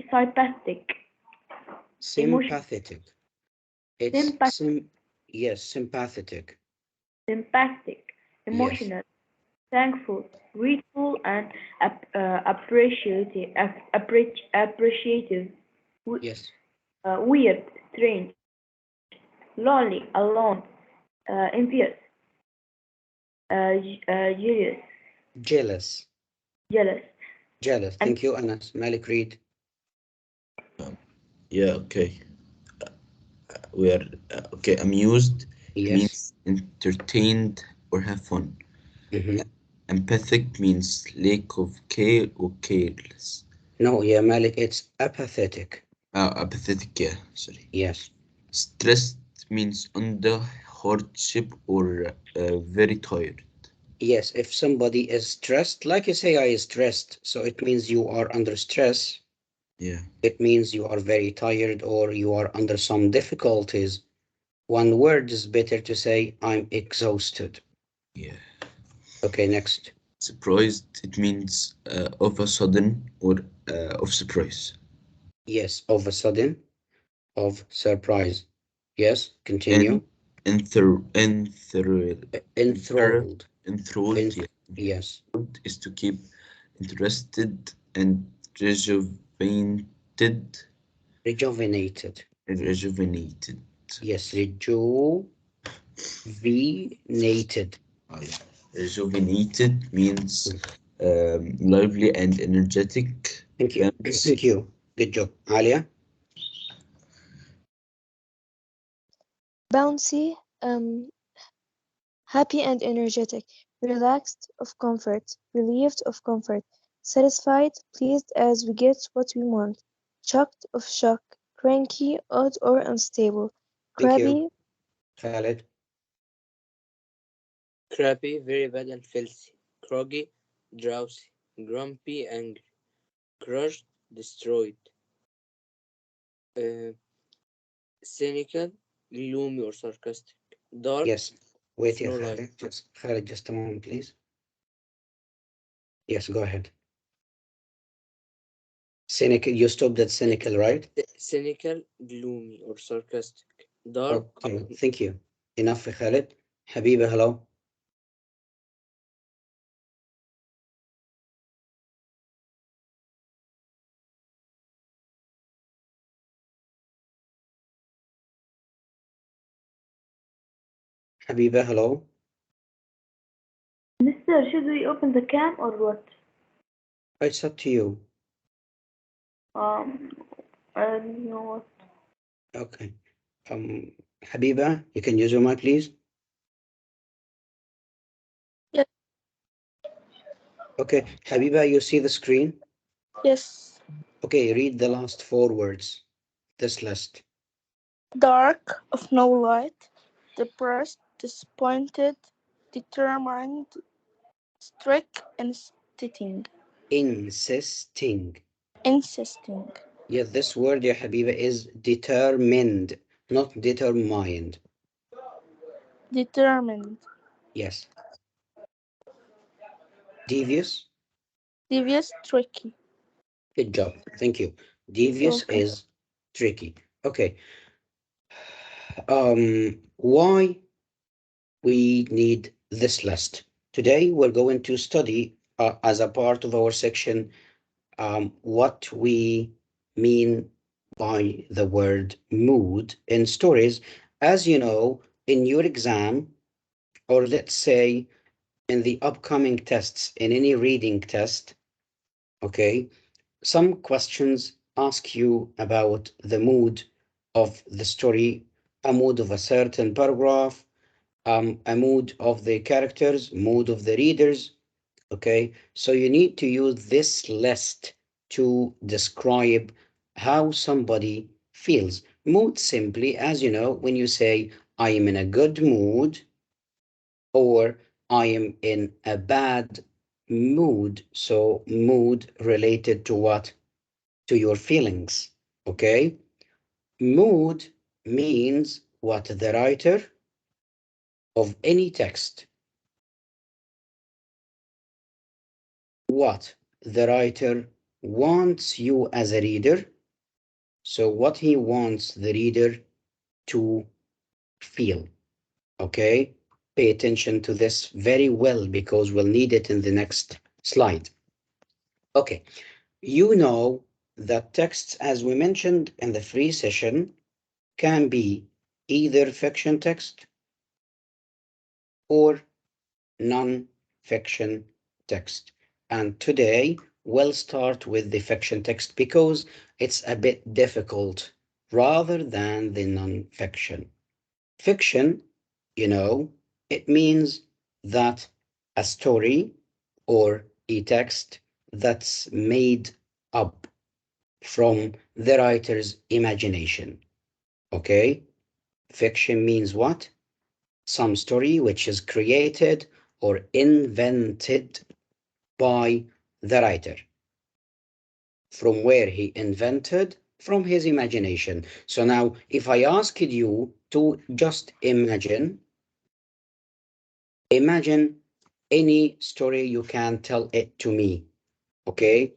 sympathetic. Sympathetic. It's yes, sympathetic. Sympathetic, emotional, thankful, grateful, and appreciative. Yes. Weird, strange, lonely, alone, envious, jealous. Jealous. Jealous. Jealous. Thank you, Anas. Malik, read. Yeah, okay. We are okay. Amused means entertained or have fun. Empathic means lack of care or careless. No, yeah, Malik, it's apathetic. Apathetic, yeah, sorry. Yes. Stressed means under hardship or very tired. Yes, if somebody is stressed, like you say, I is stressed, so it means you are under stress. Yeah. It means you are very tired or you are under some difficulties. One word is better to say, I'm exhausted. Yeah. Okay, next. Surprised, it means of a sudden or of surprise. Yes, of a sudden, of surprise. Yes, continue. Enthralled. Enthralled. Yeah. Yes. Is to keep interested and rejuvenated. Rejuvenated. Rejuvenated. Yes, rejuvenated. Oh, yeah. Rejuvenated means lively and energetic. Thank you. Thank you. Good job. Alia? Bouncy, happy and energetic, relaxed of comfort, relieved of comfort, satisfied, pleased as we get what we want, shocked of shock, cranky, odd or unstable, Thank crabby, you. Khaled? Crappy, very bad and filthy. Groggy, drowsy. Grumpy, angry. Crushed, destroyed. Cynical, gloomy or sarcastic. Dark, Yes. Wait, yeah, no light. Khaled, just a moment, please. Yes, go ahead. Cynical, you stopped at cynical, right? Cynical, gloomy or sarcastic. Dark. Okay, thank you. Enough, Khaled. Habiba, hello. Habiba, hello. Mister, should we open the cam or what? It's up to you. I don't know what. Okay. Habiba, you can use your mic, please. Yes. Okay, Habiba, you see the screen? Yes. Okay, read the last 4 words. This list. Dark, of no light, depressed, disappointed, determined, strict, insisting. Insisting. Insisting. Yeah, this word, ya Habiba, is determined, not determined. Determined. Yes. Devious. Devious, tricky. Good job. Thank you. Devious Okay. is tricky. Okay. Why we need this list? Today we're going to study as a part of our section what we mean by the word mood in stories. As you know, in your exam, or let's say in the upcoming tests, in any reading test, okay, some questions ask you about the mood of the story, a mood of a certain paragraph, a mood of the characters, mood of the readers. Okay, so you need to use this list to describe how somebody feels. Mood simply, as you know, when you say, I am in a good mood, or I am in a bad mood. So mood related to what? To your feelings. Okay. Mood means what the writer of any text, what the writer wants you as a reader So what he wants the reader to feel. Okay, pay attention to this very well because we'll need it in the next slide. Okay, you know that texts, as we mentioned in the free session, can be either fiction text or non-fiction text. And today we'll start with the fiction text because it's a bit difficult rather than the non-fiction. Fiction, you know, it means that a story or a text that's made up from the writer's imagination. Okay? Fiction means what? Some story which is created or invented by the writer. From where he invented? From his imagination. So now, if I asked you to just imagine any story, you can tell it to me, okay?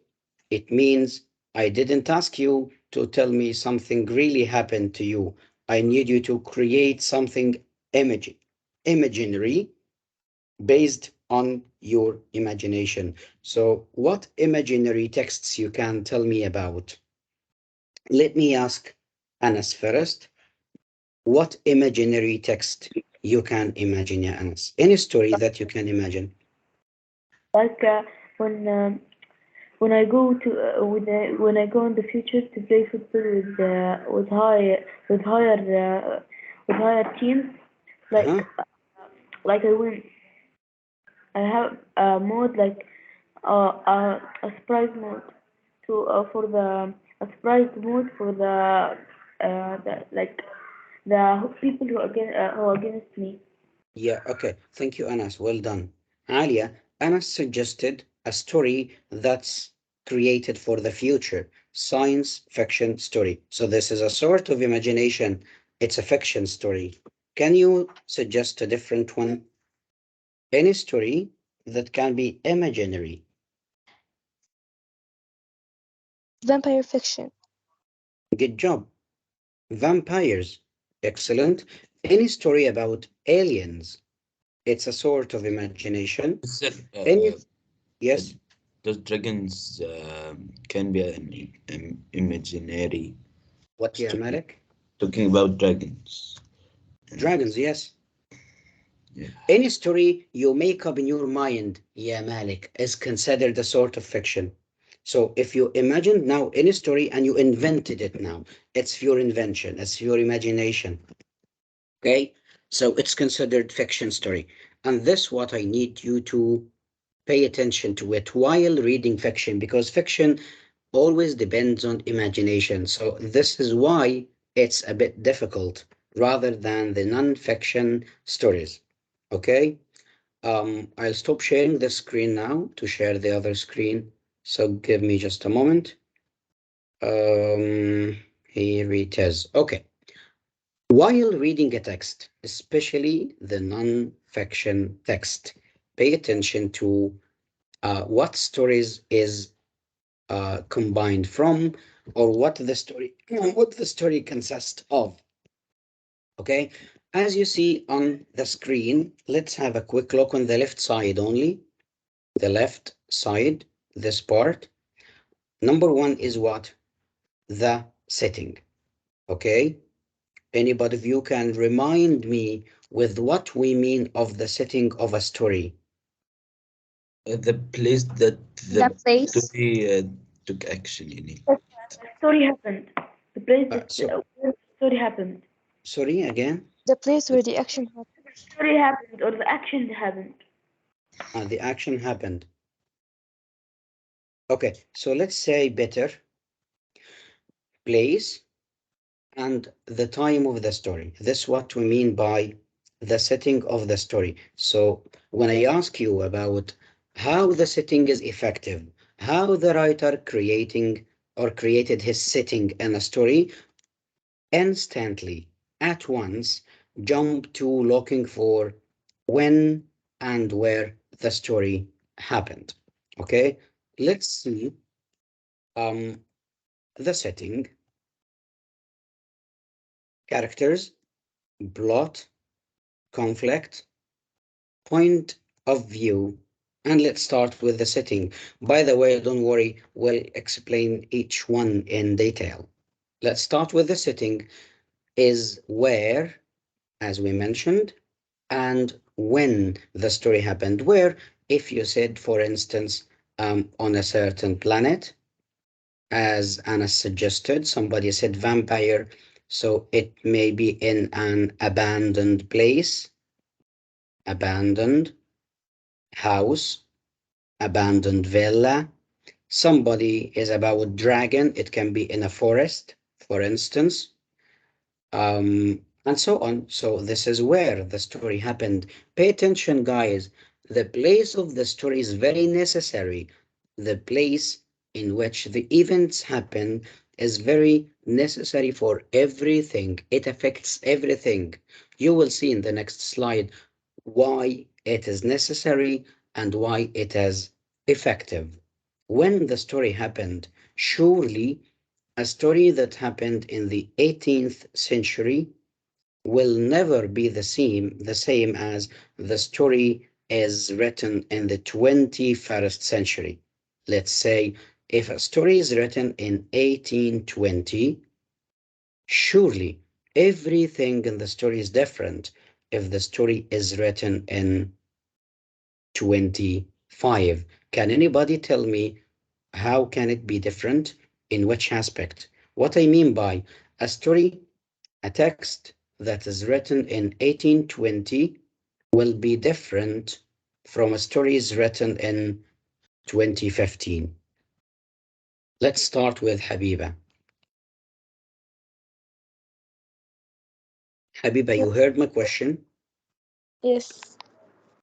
It means I didn't ask you to tell me something really happened to you. I need you to create something imaginary based on your imagination. So what imaginary texts you can tell me about? Let me ask Anas first. What imaginary text you can imagine, ya Anas? Any story that you can imagine? Like when I go to when I go in the future to play football with higher teams, like like I win. I have a mode like a surprise mode to for the a surprise mode for the like the people who are against me. Yeah, okay. Thank you, Anas. Well done. Alia, Anas suggested a story that's created for the future, science fiction story. So this is a sort of imagination. It's a fiction story. Can you suggest a different one? Any story that can be imaginary. Vampire fiction. Good job. Vampires. Excellent. Any story about aliens. It's a sort of imagination. Sir, Any, yes, those dragons can be an imaginary what you story. Malik? Talking about dragons. Dragons, yes. Yeah. Any story you make up in your mind, yeah, Malik, is considered a sort of fiction. So if you imagine now any story and you invented it now, it's your invention, it's your imagination. Okay? So it's considered fiction story. And this what I need you to pay attention to it while reading fiction, because fiction always depends on imagination. So this is why it's a bit difficult rather than the non-fiction stories. Okay? I'll stop sharing the screen now to share the other screen. So give me just a moment. Here it is. Okay. While reading a text, especially the non-fiction text, pay attention to what stories is combined from, or what the story consists of. Okay, as you see on the screen, let's have a quick look on the left side only. The left side, this part. Number one is what? The setting. Okay, anybody of you can remind me with what we mean of the setting of a story? The place that The place. story took action, you need. The story happened. The place So, where the story happened. sorry again. The place where the action happens. The story happened or the action happened. The action happened. Okay, so let's say better place and the time of the story. This is what we mean by the setting of the story. So when I ask you about how the setting is effective, how the writer created his setting in a story, instantly, at once, jump to looking for when and where the story happened. Okay, let's see the setting. characters, plot, conflict, point of view, and let's start with the setting. By the way, don't worry, we'll explain each one in detail. Let's start with the setting is where, as we mentioned, and when the story happened. Where, if you said, for instance, on a certain planet, as Anna suggested, somebody said vampire, so it may be in an abandoned place, abandoned house, abandoned villa. Somebody is about dragon, it can be in a forest, for instance, and so on. So this is where the story happened. Pay attention, guys. The place of the story is very necessary. The place in which the events happen is very necessary for everything. It affects everything. You will see in the next slide why it is necessary and why it is effective. When the story happened, surely a story that happened in the 18th century will never be the same as the story is written in the 21st century. Let's say if a story is written in 1820, surely everything in the story is different if the story is written in 25. Can anybody tell me how can it be different? In which aspect? What I mean by a story, a text that is written in 1820 will be different from a stories written in 2015. Let's start with Habiba. Habiba, you heard my question? Yes.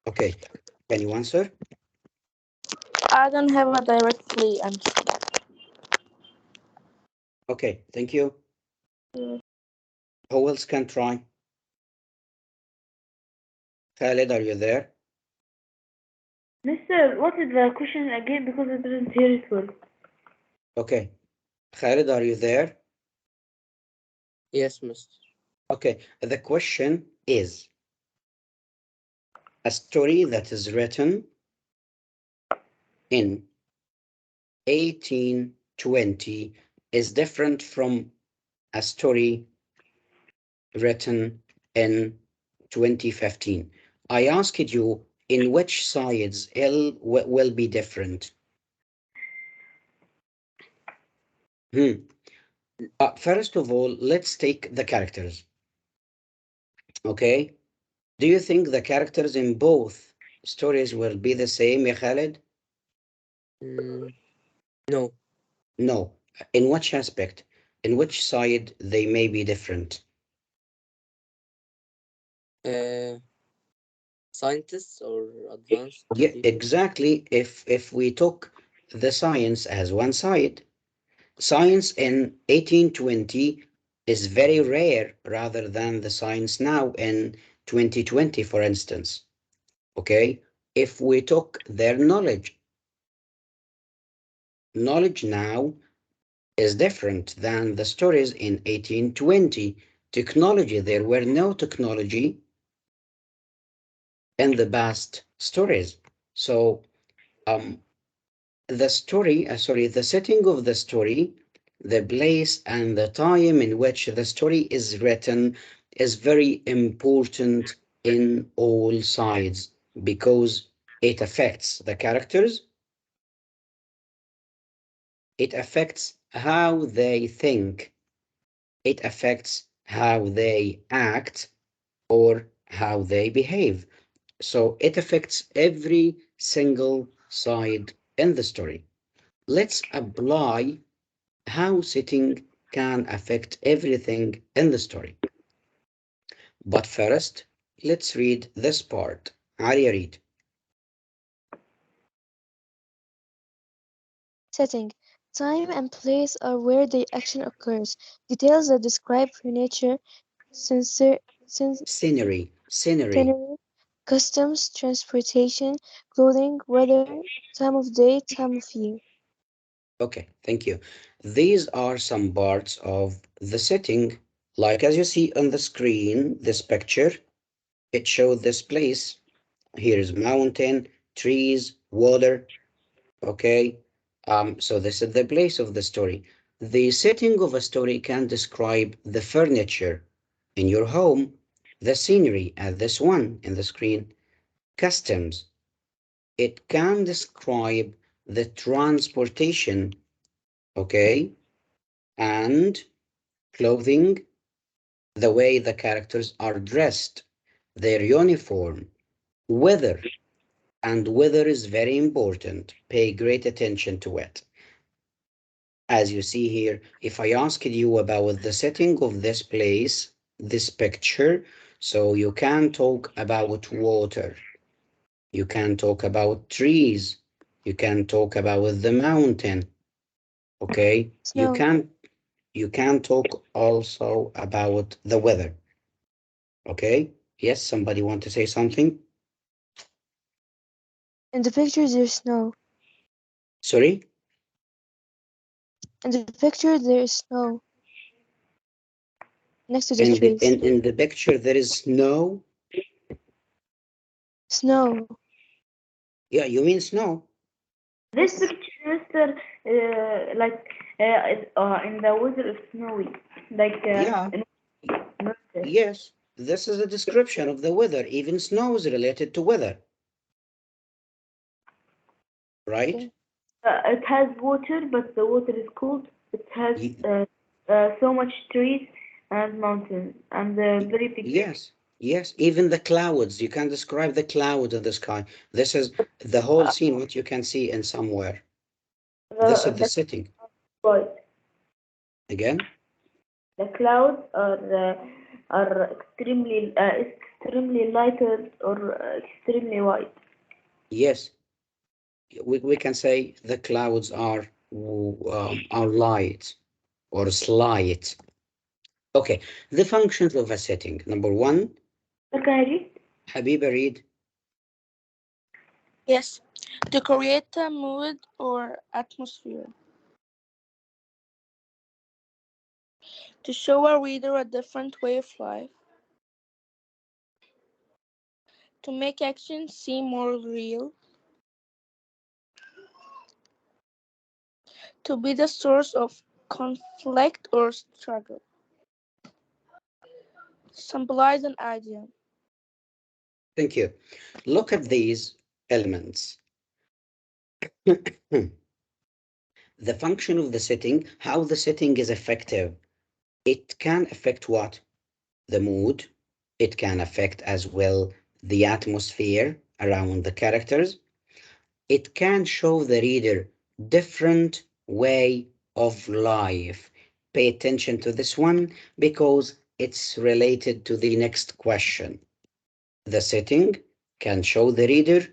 Okay, can you answer? I don't have a directly answer. Okay, thank you. Mm. Who else can try? Khalid, are you there? Mister, what is the question again? Because I didn't hear it well. Okay, Khalid, are you there? Yes, Mr. Okay, the question is a story that is written in 1820 is different from a story written in 2015. I asked you in which sides L will be different. First of all, let's take the characters. Okay. Do you think the characters in both stories will be the same, ya Khaled? No. No. In which aspect? In which side they may be different? Scientists or advanced Yeah, people? exactly. If we took the science as one side, science in 1820 is very rare rather than the science now in 2020, for instance. Okay? If we took their knowledge now is different than the stories in 1820. Technology, there were no technology in the past stories. So the story, the setting of the story, the place and the time in which the story is written is very important in all sides because it affects the characters, it affects how they think, it affects how they act or how they behave. So it affects every single side in the story. Let's apply how setting can affect everything in the story. But first, let's read this part. Aria, read. Setting. Time and place are where the action occurs. Details that describe furniture, scenery, Scenery. customs, transportation, clothing, weather, time of day, time of year. Okay, thank you. These are some parts of the setting. Like as you see on the screen, this picture, it shows this place. Here's mountain, trees, water. Okay. So this is the place of the story. The setting of a story can describe the furniture in your home, the scenery, as this one in the screen, customs. It can describe the transportation, okay, and clothing, the way the characters are dressed, their uniform, weather, and weather is very important. Pay great attention to it. As you see here, if I asked you about the setting of this place, this picture, so you can talk about water, you can talk about trees, you can talk about the mountain, okay? Snow. You can talk also about the weather, okay? Yes, somebody want to say something? In the picture, there's snow. Sorry? In the picture, there's snow. Next to the In trees. the picture, there is snow. Snow. Yeah, you mean snow? This picture, Mr. In the weather is snowy, Yeah. Yes, this is a description of the weather. Even snow is related to weather. Right? Okay. It has water, but the water is cold. It has so much trees and mountains and very big. Yes, yes. Even the clouds. You can describe the cloud in the sky. This is the whole scene, what you can see in somewhere. This is the setting. White. Again? The clouds are extremely lighter or extremely white. Yes. We can say the clouds are light or slight. Okay. The functions of a setting. Number one. Can I read? Habiba, read. Yes, to create a mood or atmosphere. To show a reader a different way of life. To make action seem more real. To be the source of conflict or struggle. Symbolize an idea. Thank you. Look at these elements. The function of the setting, how the setting is effective. It can affect what? The mood. It can affect as well the atmosphere around the characters. It can show the reader different way of life. Pay attention to this one because it's related to the next question. The setting can show the reader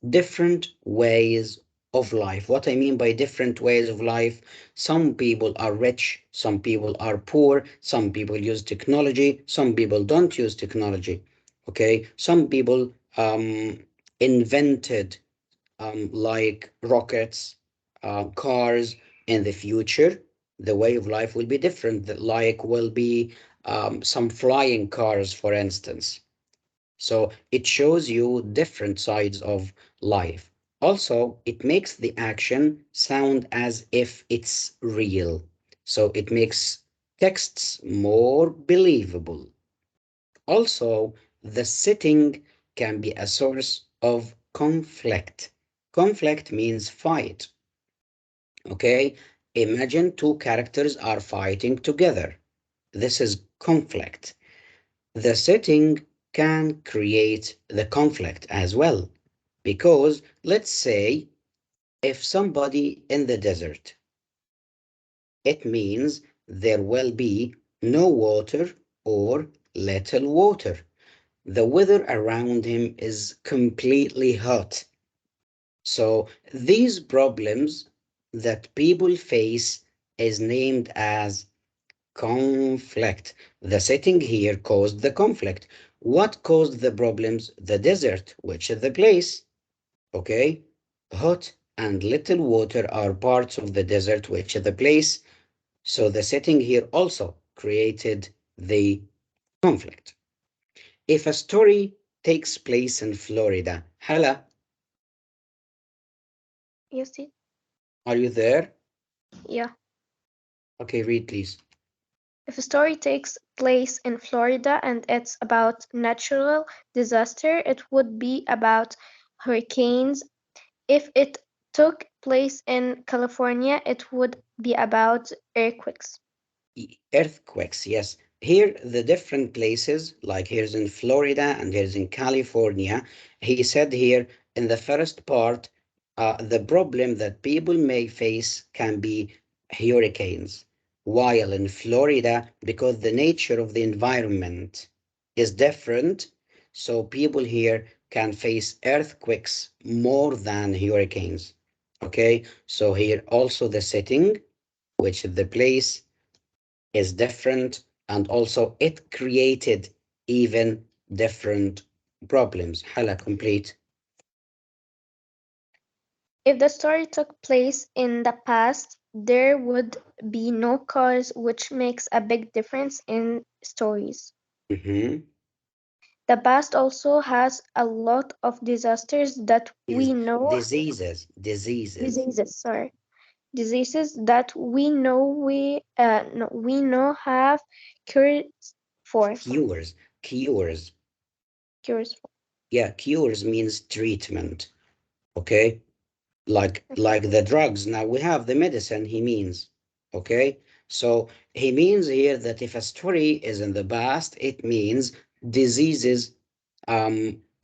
different ways of life. What I mean by different ways of life, some people are rich, some people are poor, some people use technology, some people don't use technology. Okay, some people invented like rockets, cars. In the future, the way of life will be different. Like will be some flying cars, for instance. So it shows you different sides of life. Also, it makes the action sound as if it's real. So it makes texts more believable. Also, the setting can be a source of conflict. Conflict means fight. Okay, imagine two characters are fighting together. This is conflict. The setting can create the conflict as well, because let's say if somebody in the desert, it means there will be no water or little water. The weather around him is completely hot. So these problems that people face is named as conflict. The setting here caused the conflict. What caused the problems? The desert, which is the place. Okay? Hot and little water are parts of the desert, which is the place. So the setting here also created the conflict. If a story takes place in Florida, Hala, Yes, teacher. are you there? Yeah. Okay, read please. If a story takes place in Florida and it's about natural disaster, it would be about hurricanes. If it took place in California, it would be about earthquakes. Earthquakes, yes. Here, the different places, like here's in Florida and here's in California, he said here in the first part, the problem that people may face can be hurricanes. While in Florida, because the nature of the environment is different, so people here can face earthquakes more than hurricanes. Okay, so here also the setting, which is the place, is different, and also it created even different problems. Hala, complete. If the story took place in the past, there would be no cars, which makes a big difference in stories. Mhm. The past also has a lot of disasters that we know, Diseases. diseases that we know have cures for. Cures. Cures for. Yeah, cures means treatment. Okay, like the drugs. Now we have the medicine. He means. Okay, so he means here that if a story is in the past, it means diseases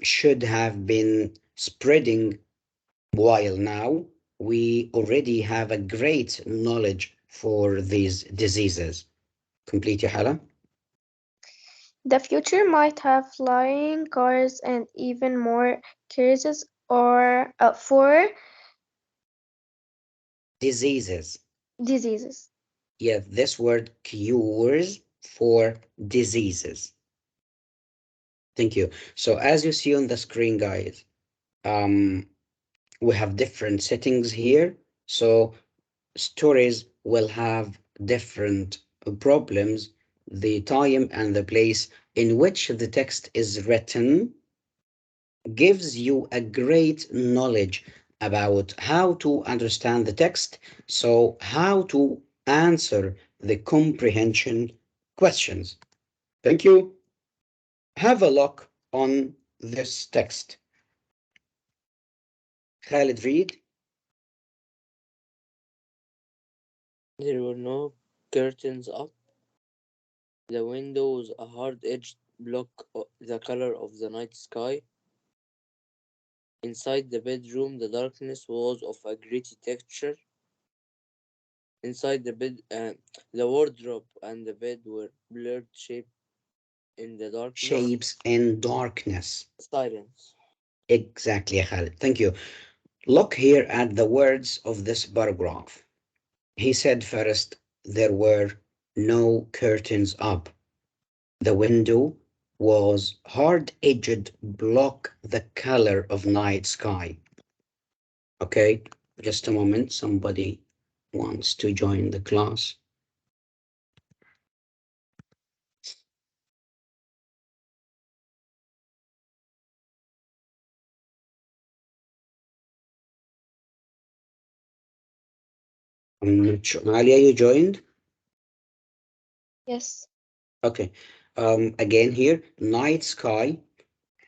should have been spreading, while now we already have a great knowledge for these diseases. Complete, ya Hala? The future might have flying cars and even more cures or for Diseases. diseases. Yeah, this word cures for diseases. Thank you. So as you see on the screen, guys, we have different settings here. So stories will have different problems. The time and the place in which the text is written gives you a great knowledge about how to understand the text, so how to answer the comprehension questions. Thank you. Have a look on this text. Khalid, read. There were no curtains up. The window was a hard-edged block the color of the night sky. Inside the bedroom, the darkness was of a gritty texture. Inside the bed, the wardrobe and the bed were blurred shape in the darkness. Shapes in darkness. Silence. Exactly, Khalid. Thank you. Look here at the words of this paragraph. He said first, there were no curtains up. The window was hard-edged block the color of night sky. Okay, just a moment. Somebody wants to join the class. I'm not sure. Alia, you joined? Yes. Okay. Again here, night sky.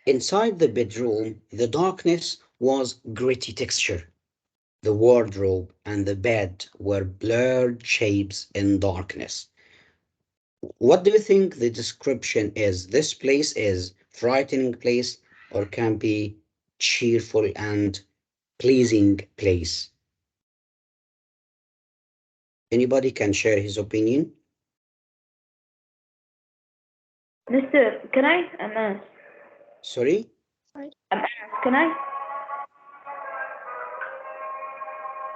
Inside the bedroom, the darkness was gritty texture. The wardrobe and the bed were blurred shapes in darkness. What do you think the description is? This place is frightening place or can be cheerful and pleasing place? Anybody can share his opinion? Mister, can I? I'm Anas. Sorry? Sorry. I'm Anas. Can I?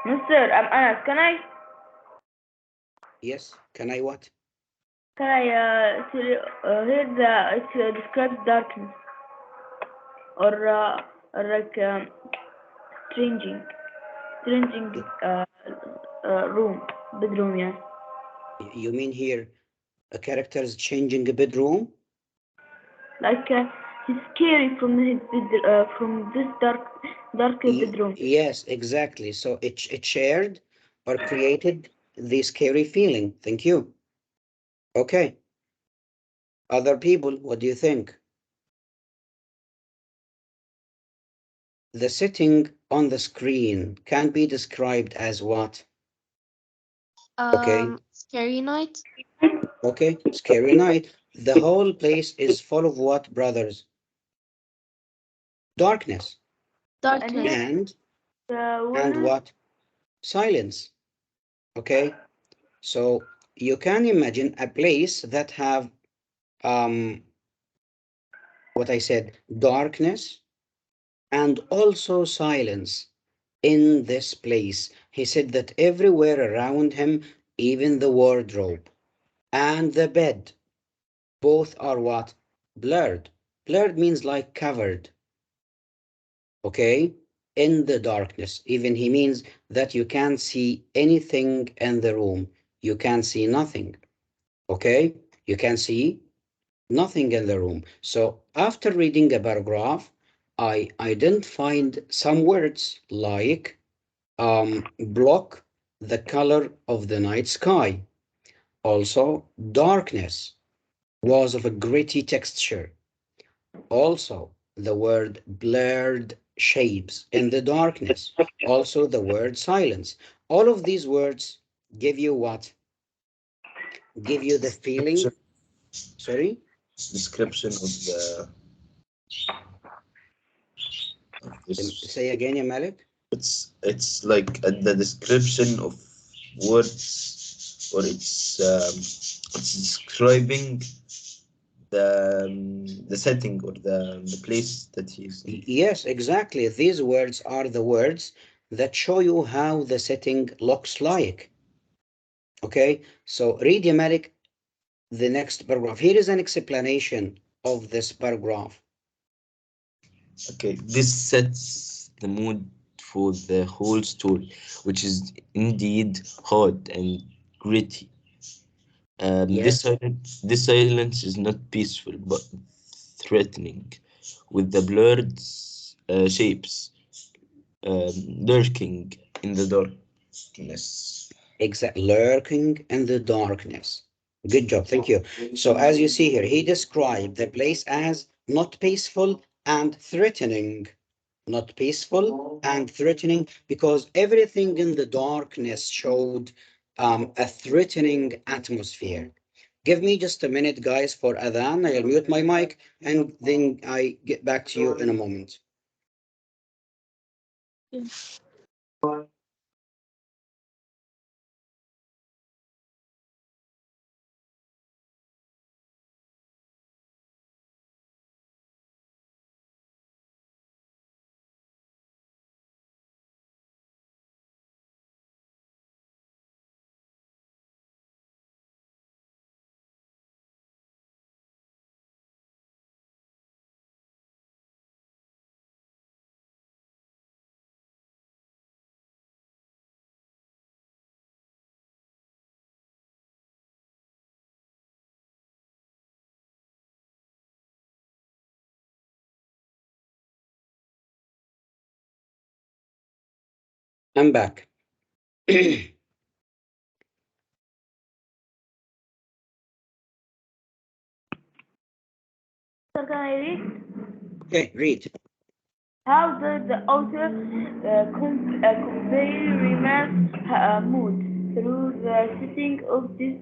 Mister, I'm Anas. Can I? Yes. Can I what? Can I hear it describes darkness or like changing room, bedroom, yeah. You mean here a character is changing a bedroom? Like he's scary from his from this dark bedroom. Yes, exactly. So it shared or created the scary feeling. Thank you. Okay. Other people, what do you think? The setting on the screen can be described as what? Okay. Scary night. Okay. Scary night. The whole place is full of what, brothers? Darkness. Darkness. And what? Silence. Okay. So you can imagine a place that have what I said, darkness and also silence in this place. He said that everywhere around him, even the wardrobe and the bed, both are what? Blurred. Blurred means like covered. Okay? In the darkness. Even he means that you can't see anything in the room. You can't see nothing. Okay? You can see nothing in the room. So after reading a paragraph, I identified some words like block, the color of the night sky. Also, darkness was of a gritty texture. Also, the word blurred shapes in the darkness. Also, the word silence. All of these words give you what? Give you the feeling. Sorry? Description of this. Say again, ya Malik. It's like the description of words, or it's describing the setting or the place that he's in. Yes, exactly. These words are the words that show you how the setting looks like. Okay, so read, ya Malik, the next paragraph. Here is an explanation of this paragraph. Okay, this sets the mood for the whole story, which is indeed hard and gritty. Yes. This silence is not peaceful but threatening, with the blurred shapes lurking in the darkness. Exactly, lurking in the darkness. Good job, thank you. So as you see here, he described the place as not peaceful and threatening. Not peaceful and threatening because everything in the darkness showed a threatening atmosphere. Give me just a minute, guys, for Adhan. I'll mute my mic and then I get back to you in a moment. I'm back. So can I read? Okay, read. How did the author convey Rima's mood through the setting of this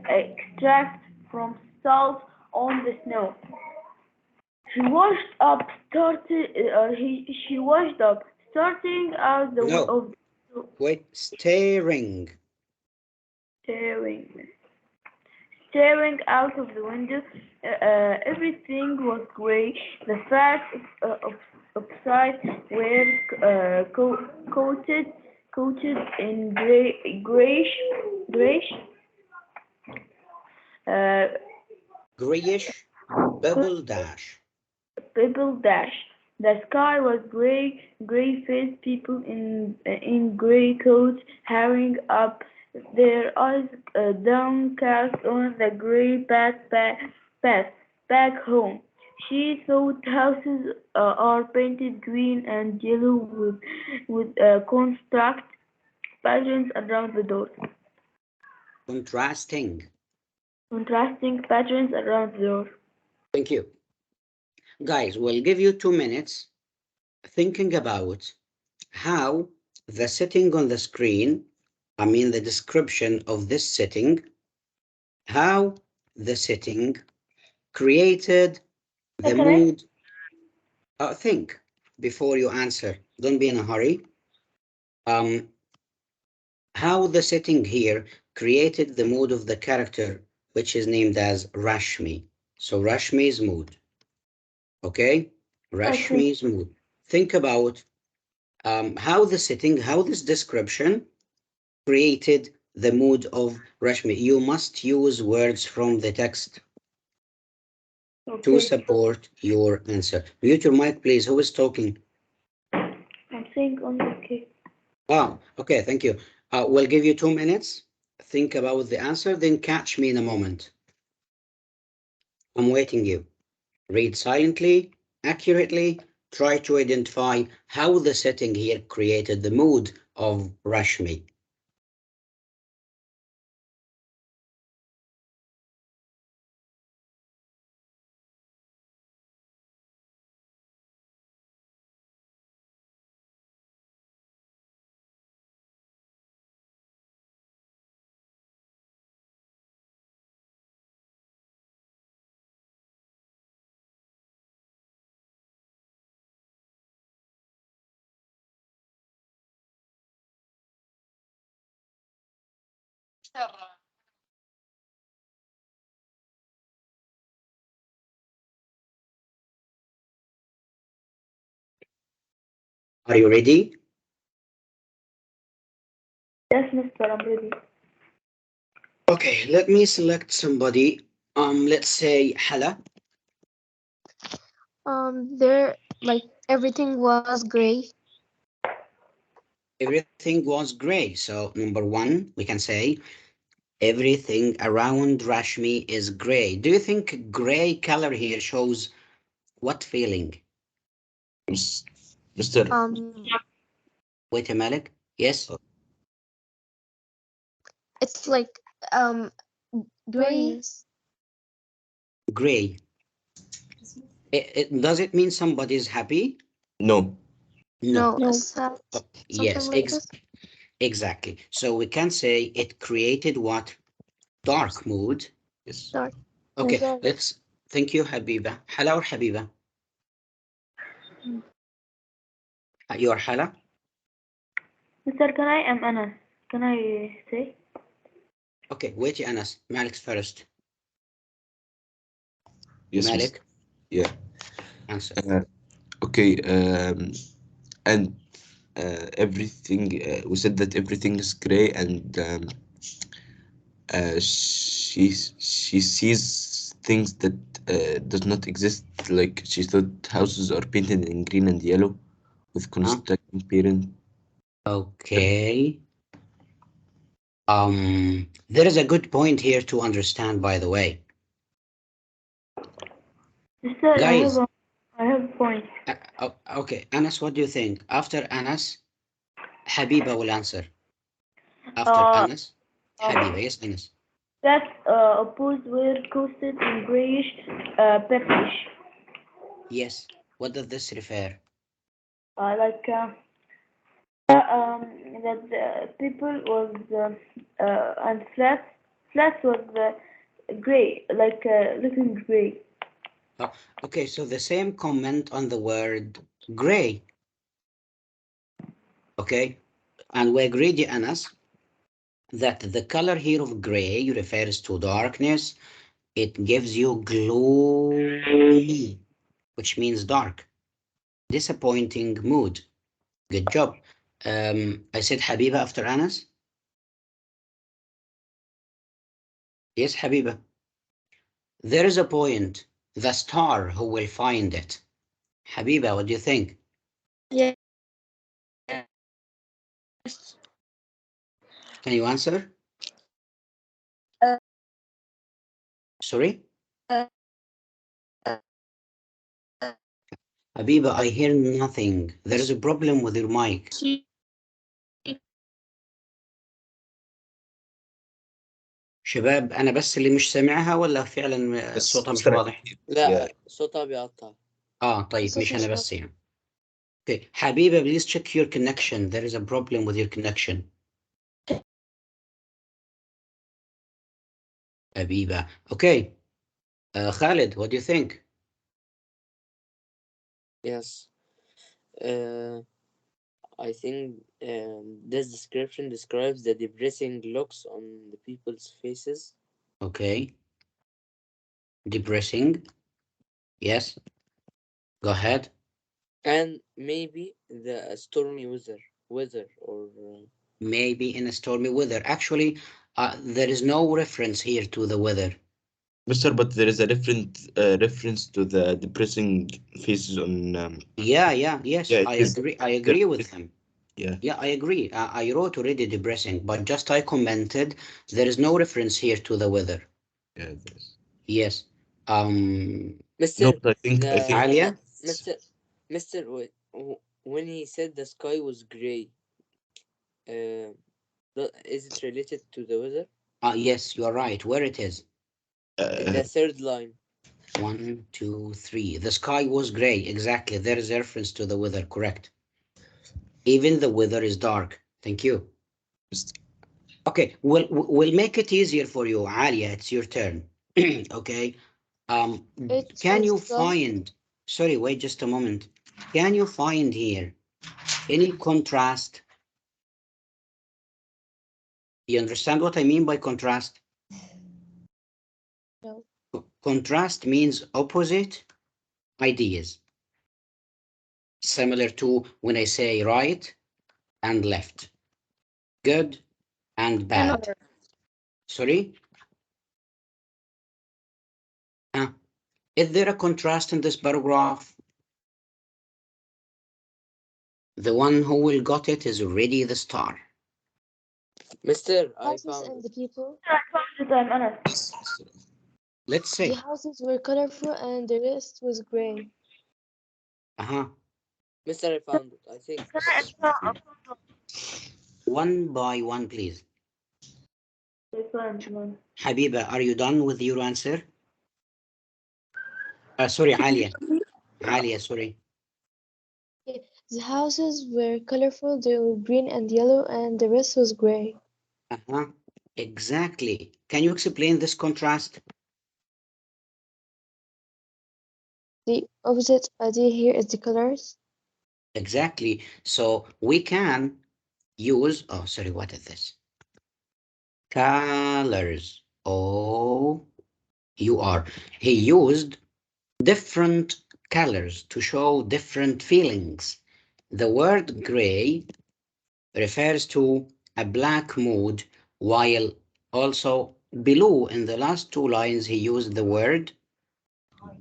extract from salt on the snow? She washed up, she washed up, starting out the No. of Wait, staring. staring. Staring out of the window, everything was grey. The facts outside were coated in grayish, uh, Grayish, bubble dash. pebble dash. The sky was grey-faced people in grey coats hurrying up their eyes downcast on the grey path back home. She thought houses are painted green and yellow with contrast patterns around the doors. Contrasting. Contrasting patterns around the door. Thank you. Guys, we'll give you 2 minutes thinking about how the setting on the screen, I mean the description of this setting, how the setting created the Okay. mood. Think before you answer. Don't be in a hurry. How the setting here created the mood of the character, which is named as Rashmi. So Rashmi's mood. Okay? Rashmi's mood. Think about how the setting, how this description created the mood of Rashmi. You must use words from the text to support your answer. Mute your mic, please. Who is talking? I'm saying only okay. Oh, okay, thank you. We'll give you 2 minutes. Think about the answer, then catch me in a moment. I'm waiting you. Read silently, accurately, try to identify how the setting here created the mood of Rashmi. Are you ready? Yes, Mr. I'm ready. Okay, let me select somebody. Let's say Hala. There, like, everything was gray. Everything was gray. So number 1, we can say everything around Rashmi is gray. Do you think gray color here shows what feeling? Mr. Wait a minute. Yes. It's like gray. Gray. Does it mean somebody is happy? No. No. No, sad. Yes, like this. exactly. So we can say it created what? Dark mood. Yes. Dark. Okay, Dark. let's thank you, Habiba. Hala or Habiba? You're Hala? Mr. Can I am Anna? Can I say? Okay, wait, Anas. Malik first. Yes, Mr. Malik, Yeah. answer. Okay. And everything, we said that everything is gray, and she sees things that does not exist. Like she thought houses are painted in green and yellow with construction parent. Okay. There is a good point here to understand, by the way. Mr. Guys. I have a point. Okay, Anas, what do you think? After Anas, Habiba will answer. After Anas, Habiba. Yes, Anas. That opposed were coated in grayish purplish. Yes. What does this refer? That the people was and flats was gray, looking gray. Okay, so the same comment on the word gray. Okay, and we agreed, Anas, that the color here of gray refers to darkness. It gives you gloomy, which means dark, disappointing mood. Good job. I said Habiba after Anas. Yes, Habiba. There is a point, the star who will find it. Habiba, what do you think? Yes. Can you answer? Sorry? Habiba, I hear nothing. There is a problem with your mic. شباب أنا بس اللي مش سامعها ولا فعلا صوتها مش واضح؟ لا صوتها بيقطع. طيب الصوت مش أنا مش بس يعني. Okay. حبيبة, please check your connection. There is a problem with your connection. حبيبة. Okay. Khalid, what do you think? Yes. I think this description describes the depressing looks on the people's faces. Okay. Depressing. Yes. Go ahead. And maybe the stormy weather or Maybe in a stormy weather. Actually, there is no reference here to the weather. Mister, but there is a different reference to the depressing faces on. Yes. Yeah, I it is. agree with him. Yeah. Yeah, I agree. I wrote already depressing, but just I commented there is no reference here to the weather. Yeah. It is. Yes. Mr. No, but I think Alia? Mr. When he said the sky was gray, is it related to the weather? Yes, you are right. Where it is? The third line. 1, 2, 3. The sky was gray. Exactly. There is a reference to the weather. Correct. Even the weather is dark. Thank you. Okay. We'll make it easier for you, Alia. It's your turn. Okay. Can you find? Sorry, wait just a moment. Can you find here any contrast? You understand what I mean by contrast? No. Contrast means opposite ideas. Similar to when I say right and left, good and bad. Sorry? Is there a contrast in this paragraph? The one who will got it is already the star. Mister, I Houses found and it. the people. Let's The say. houses were colorful and the rest was gray. Mister, I found it. I think. One by one, please. Habiba, are you done with your answer? Sorry, Alia. Alia, sorry. The houses were colorful, they were green and yellow, and the rest was gray. Exactly. Can you explain this contrast? The opposite idea here is the colors. Exactly. So we can use, oh, sorry, what is this? Colors. O-U-R. He used different colors to show different feelings. The word gray refers to a black mood, while also below in the last two lines, he used the word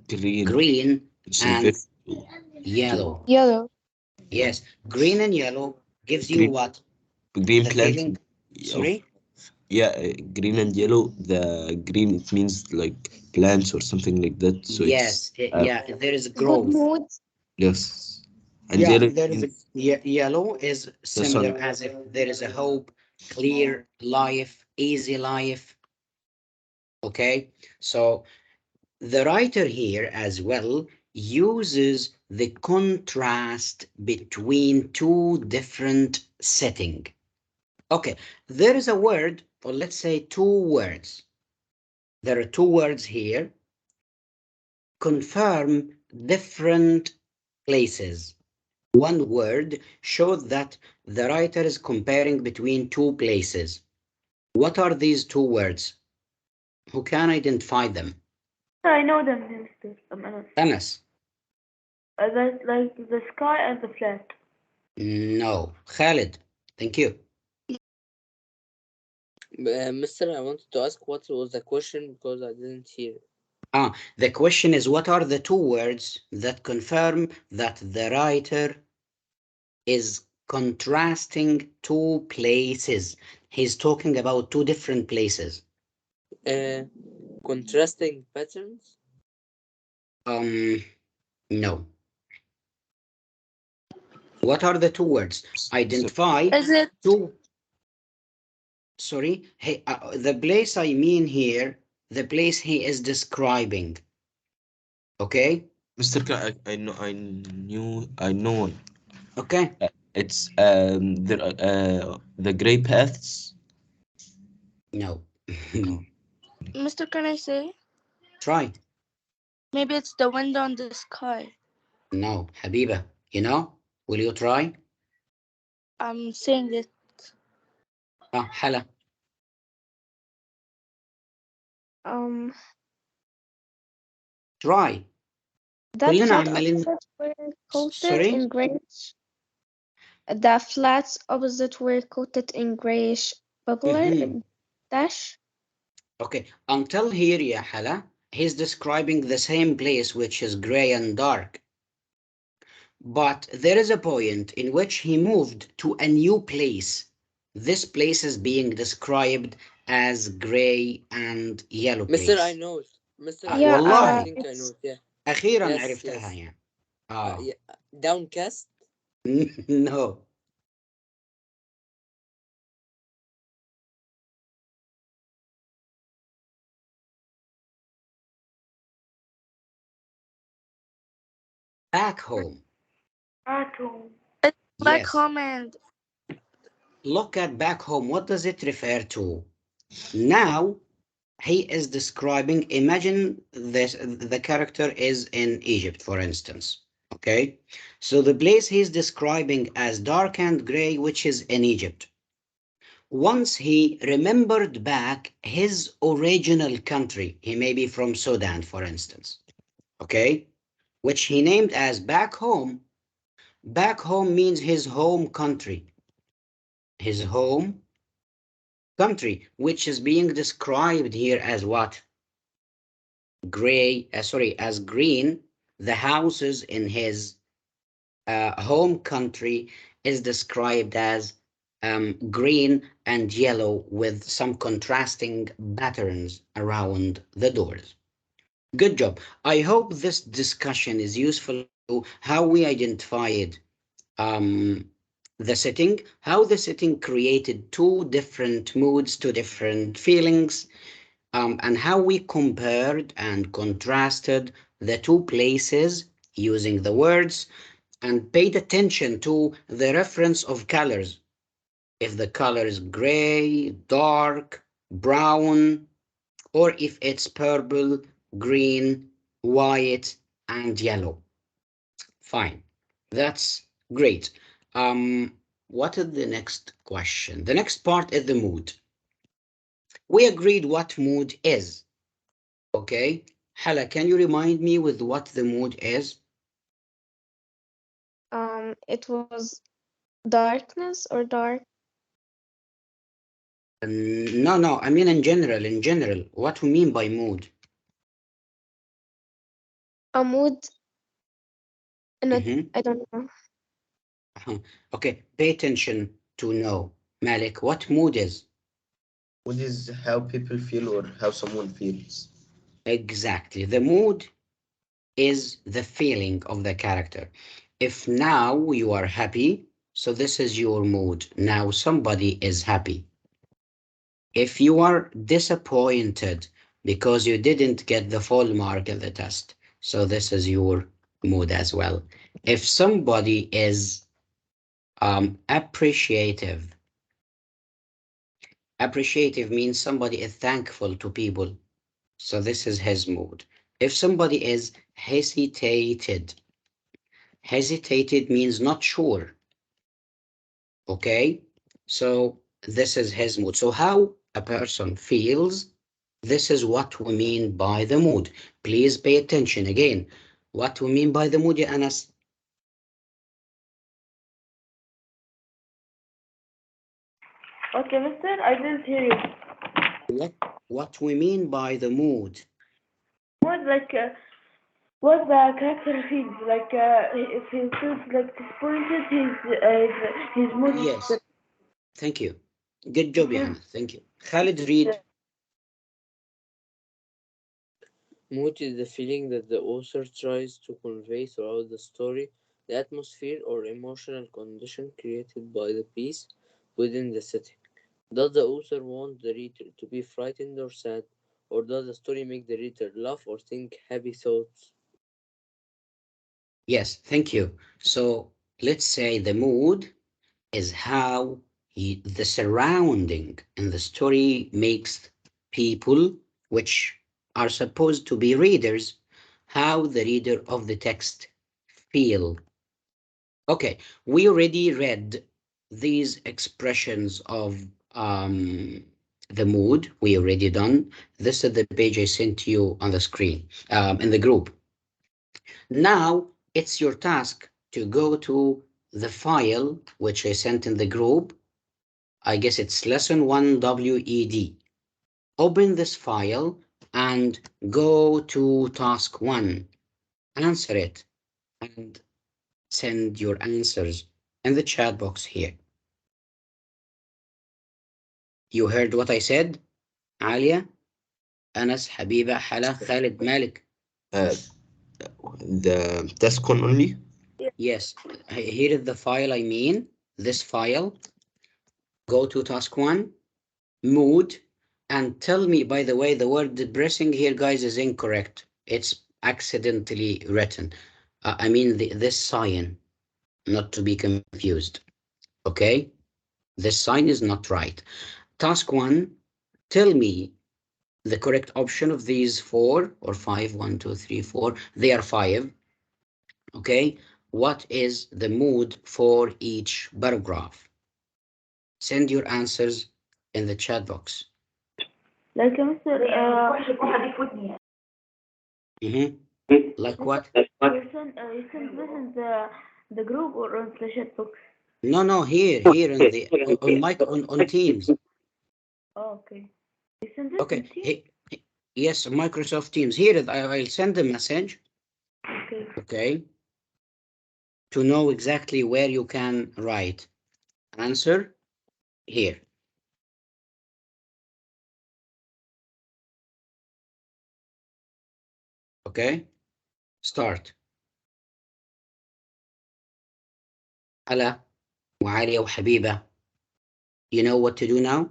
green and yellow. Yellow. Yes, green and yellow gives you Green. what? Green The plant. feeling. Sorry? Green and yellow. The green, it means like plants or something like that. So Yes, it's there is Good growth. mood. yes. And yellow There is means yellow is similar sun. as if there is a hope, clear life, easy life. Okay, so the writer here as well uses the contrast between two different settings. Okay, there is a word, or let's say two words. There are two words here. Confirm different places. One word shows that the writer is comparing between two places. What are these two words? Who can identify them? I know them, Mister. Anas. That's like the sky and the flat. No. Khalid. Thank you. Mister, I wanted to ask what was the question because I didn't hear. The question is, what are the two words that confirm that the writer is contrasting two places? He's talking about two different places. Contrasting patterns. No. What are the two words? Identify Is it two. Sorry, hey, the place I mean here, the place he is describing. Okay. Mr. I know. Okay. It's the gray paths. No. Mr. Can I say? Try. Maybe it's the wind on the sky. No, Habiba. You know? Will you try? I'm saying it. Hala. Try. The كلنا flat عمالين. opposite were coated Sorry? in grayish. The flats opposite were coated in grayish bubbler dash. Okay. Until here, ya Hala, he's describing the same place which is gray and dark. But there is a point in which he moved to a new place. This place is being described as gray and yellow place. Mr. I know it. Mr. I Yeah, know it. I والله think I know it. Yeah. أخيرا Yes, عرفتها yes. يعني. Yeah. Downcast. No. Back home. Back home. Back Yes. home and Look at back home. What does it refer to? Now he is describing, imagine this, the character is in Egypt, for instance. Okay. So the place he's describing as dark and gray, which is in Egypt. Once he remembered back his original country, he may be from Sudan, for instance. Okay. Which he named as back home. Back home means his home country. His home country, which is being described here as what? Gray, as green. The houses in his home country is described as green and yellow with some contrasting patterns around the doors. Good job. I hope this discussion is useful to how we identified the setting, how the setting created two different moods, two different feelings, and how we compared and contrasted the two places using the words and paid attention to the reference of colors. If the color is gray, dark, brown, or if it's purple, green, white, and yellow. Fine. That's great. What is the next question? The next part is the mood. We agreed what mood is. Okay. Hala, can you remind me with what the mood is? It was darkness or dark. No, I mean in general, what we mean by mood? A mood. I don't know. Okay, pay attention to know. Malik, what mood is? What is how people feel or how someone feels? Exactly. The mood is the feeling of the character. If now you are happy, so this is your mood. Now somebody is happy. If you are disappointed because you didn't get the full mark in the test, so this is your mood as well. If somebody is appreciative means somebody is thankful to people, so this is his mood. If somebody is hesitated means not sure. Okay, so this is his mood. So how a person feels, this is what we mean by the mood. Please pay attention again. What we mean by the mood, ya Anas? Okay, mister, I didn't hear you. What we mean by the mood? Mood, like, what the character feels. Like, if he feels like disappointed, his mood is Yes, thank you. Good job, ya Anas. Thank you. Khalid, read. Mood is the feeling that the author tries to convey throughout the story, the atmosphere or emotional condition created by the piece within the setting. Does the author want the reader to be frightened or sad, or does the story make the reader laugh or think happy thoughts? Yes, thank you. So let's say the mood is how the surrounding in the story makes people, which are supposed to be readers, how the reader of the text feel. Okay, we already read these expressions of the mood. We already done. This is the page I sent you on the screen, in the group. Now it's your task to go to the file which I sent in the group. I guess it's lesson 1 WED. Open this file and go to task 1. Answer it and send your answers in the chat box here. You heard what I said? Alia, Anas, Habiba, Hala, Khalid, Malik. The task one only. Yes, here is the file I mean, this file. Go to task 1, mood, and tell me, by the way, the word depressing here, guys, is incorrect. It's accidentally written. I mean this sign, not to be confused. Okay? This sign is not right. Task 1, tell me the correct option of these 4 or 5, 1, 2, 3, 4. They are 5. Okay? What is the mood for each paragraph? Send your answers in the chat box. Like Mr. Like what? You send this in the group or on the chat box? No, here in the on Teams. Oh, okay. You send this in Okay. Teams? Yes, Microsoft Teams. Here, I'll send a message. Okay. Okay. To know exactly where you can write answer here. Okay. Start. Ala وعالية وحبيبة. You know what to do now?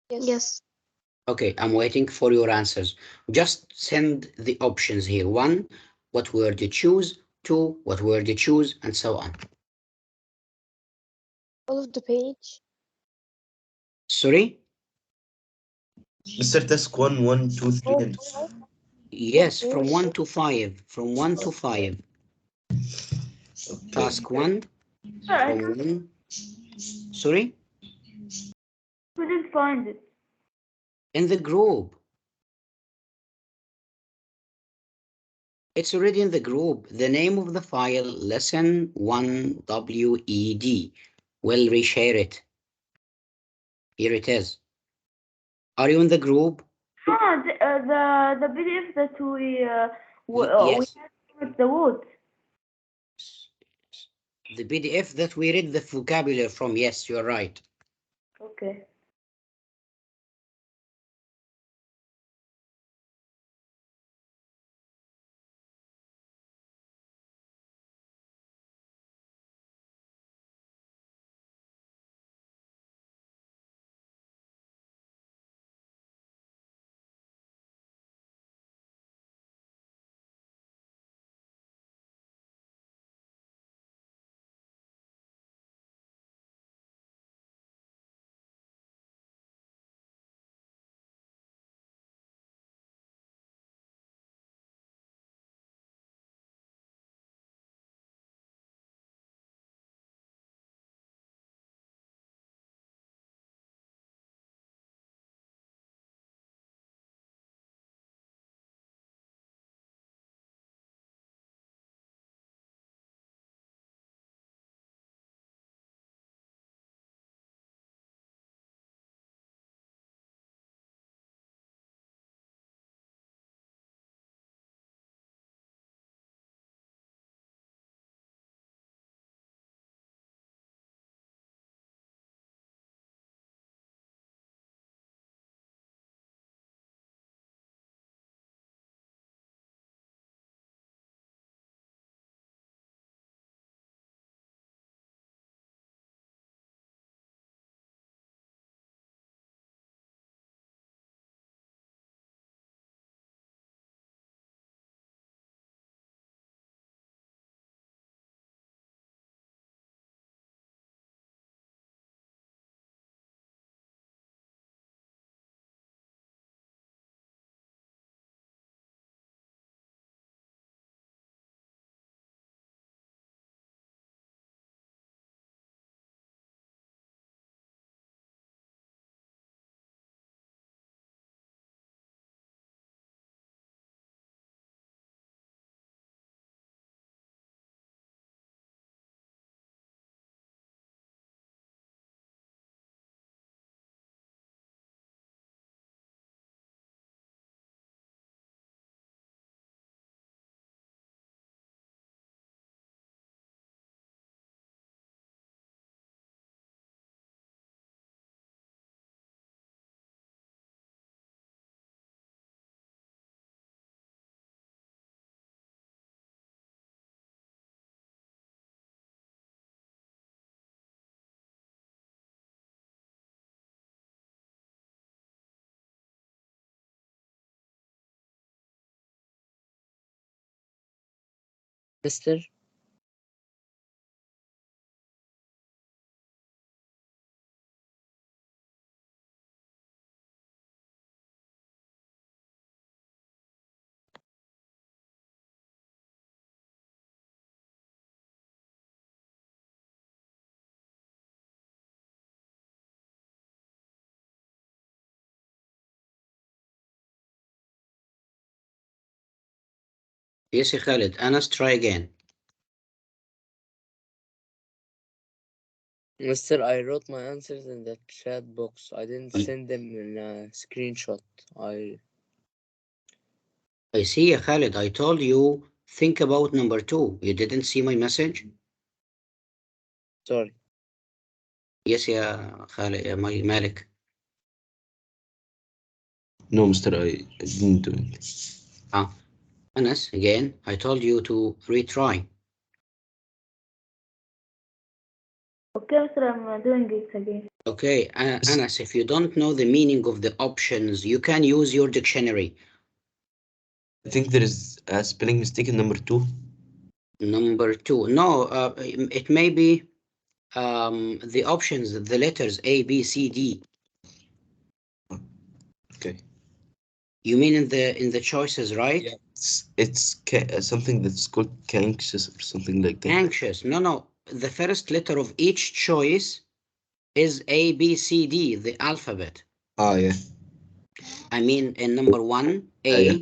Yes. Okay, I'm waiting for your answers. Just send the options here. 1, what word you choose. 2, what word you choose, and so on. All of the page. Sorry? Mr. Task 1, 1, 2, 3, and Yes, from Page. 1 to 5. From 1 to 5. okay. Task 1 I from 1. Sorry? couldn't find it. In the group. It's already in the group. The name of the file, lesson 1 WED. We'll reshare it. Here it is. Are you in the group? Ah, the PDF that we Yes. had with the wood. The PDF that we read the vocabulary from. Yes, you're right. Okay. Mister. Yes, Khalid. Anas, try again. Mister, I wrote my answers in the chat box. I didn't send them in a screenshot. I see, Khalid. I told you, think about number 2. You didn't see my message? Sorry. Yes, Khalid, Malik. No, Mister, I didn't do it. Anas, again, I told you to retry. Okay, Mr. I'm doing it again. Okay, Anas, if you don't know the meaning of the options, you can use your dictionary. I think there is a spelling mistake in number 2. Number 2. No, it may be the options, the letters A, B, C, D. Okay. You mean in the choices, right? Yeah. It's something that's called anxious or something like that. Anxious. No. The first letter of each choice is A, B, C, D, the alphabet. Yeah. I mean, in number 1, A, yeah.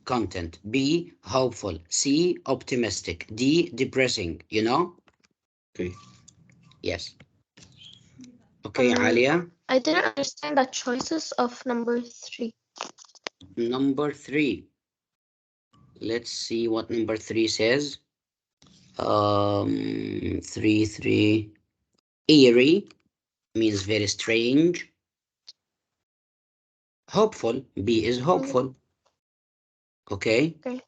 content, B, hopeful, C, optimistic, D, depressing, you know? Okay. Yes. Okay, Alia. I didn't understand the choices of number 3. Number 3. Let's see what number 3 says. 3. Eerie means very strange. Hopeful. B is hopeful. Okay. Okay.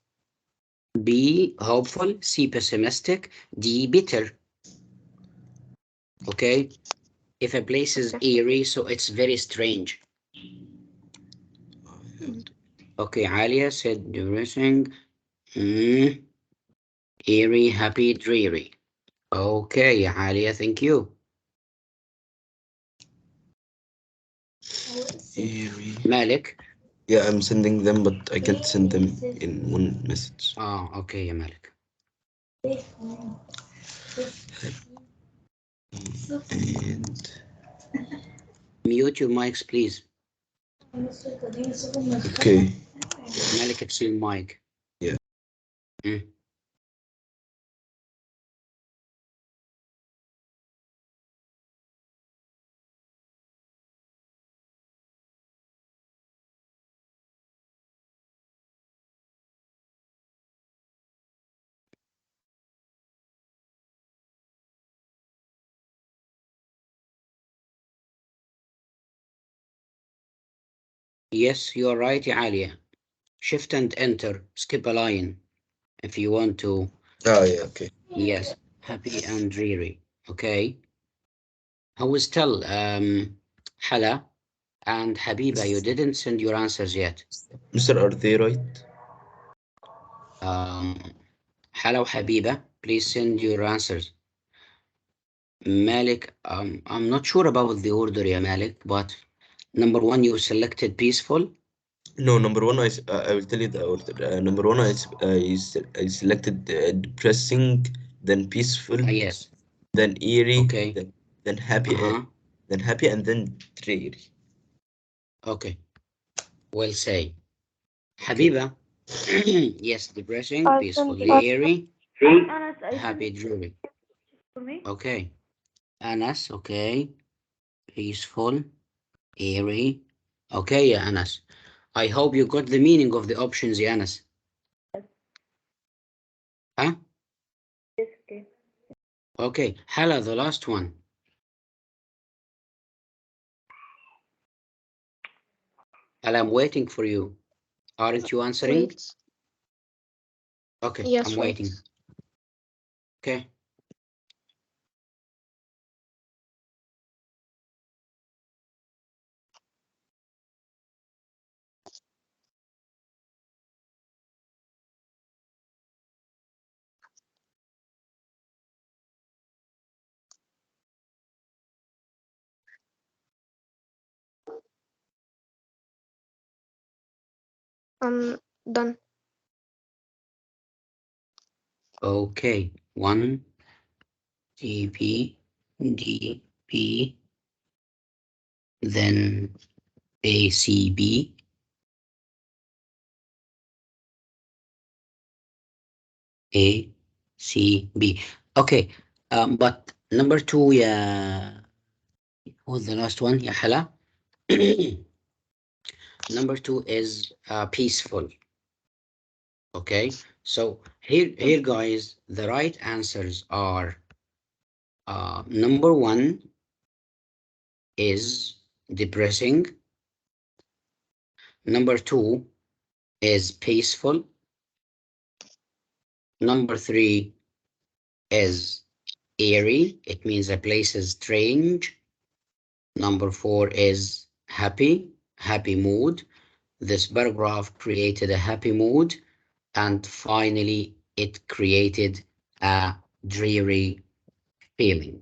B, hopeful. C, pessimistic. D, bitter. Okay. If a place is eerie, so it's very strange. Okay, Alia said depressing. Eerie, happy, dreary. Okay, Alia, thank you. Eerie. Malik. Yeah, I'm sending them, but I can't send them in one message. Okay, Malik. And Mute your mics, please. okay. Malik, it's your mic. Yeah. Yes, you are right, Alia. Shift and enter. Skip a line if you want to. Yeah, okay. Yes, happy and dreary. Okay. How is tell Hala and Habiba, you didn't send your answers yet. Mister, are they right? Hala Habiba, please send your answers. Malik, I'm not sure about the order, yeah, Malik, but number 1, you selected peaceful. No, number 1, I will tell you the order. Number 1, I selected depressing, then peaceful, Yes. then eerie, Okay. then happy, then happy, and then dreary. Okay. Well say. Habiba. Yes, depressing, peacefully eerie, Anas, happy, dreary. for me. Okay. Anas, okay. Peaceful, eerie. Okay, yeah, Anas. I hope you got the meaning of the options, yeah, Anas. Huh? Yes, okay. Okay. Hala, the last one. Hala, I'm waiting for you. Aren't you answering? Wait. Okay, Yes, I'm wait. waiting. Okay. Done. Okay, 1 DP, DP, then ACB, ACB. Okay, but number 2, yeah, what's the last one? Yeah, Hala. Number 2 is peaceful. Okay, so here guys, the right answers are number 1 is depressing. Number 2 is peaceful. Number 3 is eerie. It means a place is strange. Number 4 is happy mood. This paragraph created a happy mood. And finally, it created a dreary feeling.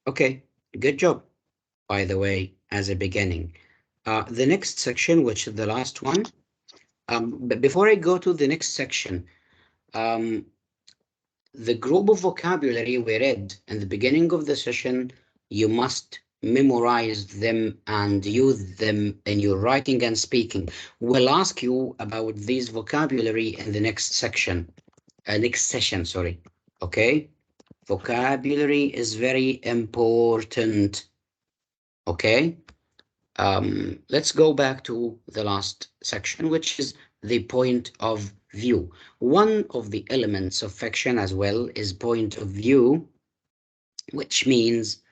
Okay, good job, by the way, as a beginning. The next section, which is the last one. But before I go to the next section, the group of vocabulary we read in the beginning of the session, you must memorize them and use them in your writing and speaking. We'll ask you about these vocabulary in the next section, next session, sorry. Okay, vocabulary is very important. Okay, let's go back to the last section, which is the point of view. One of the elements of fiction as well is point of view, which means,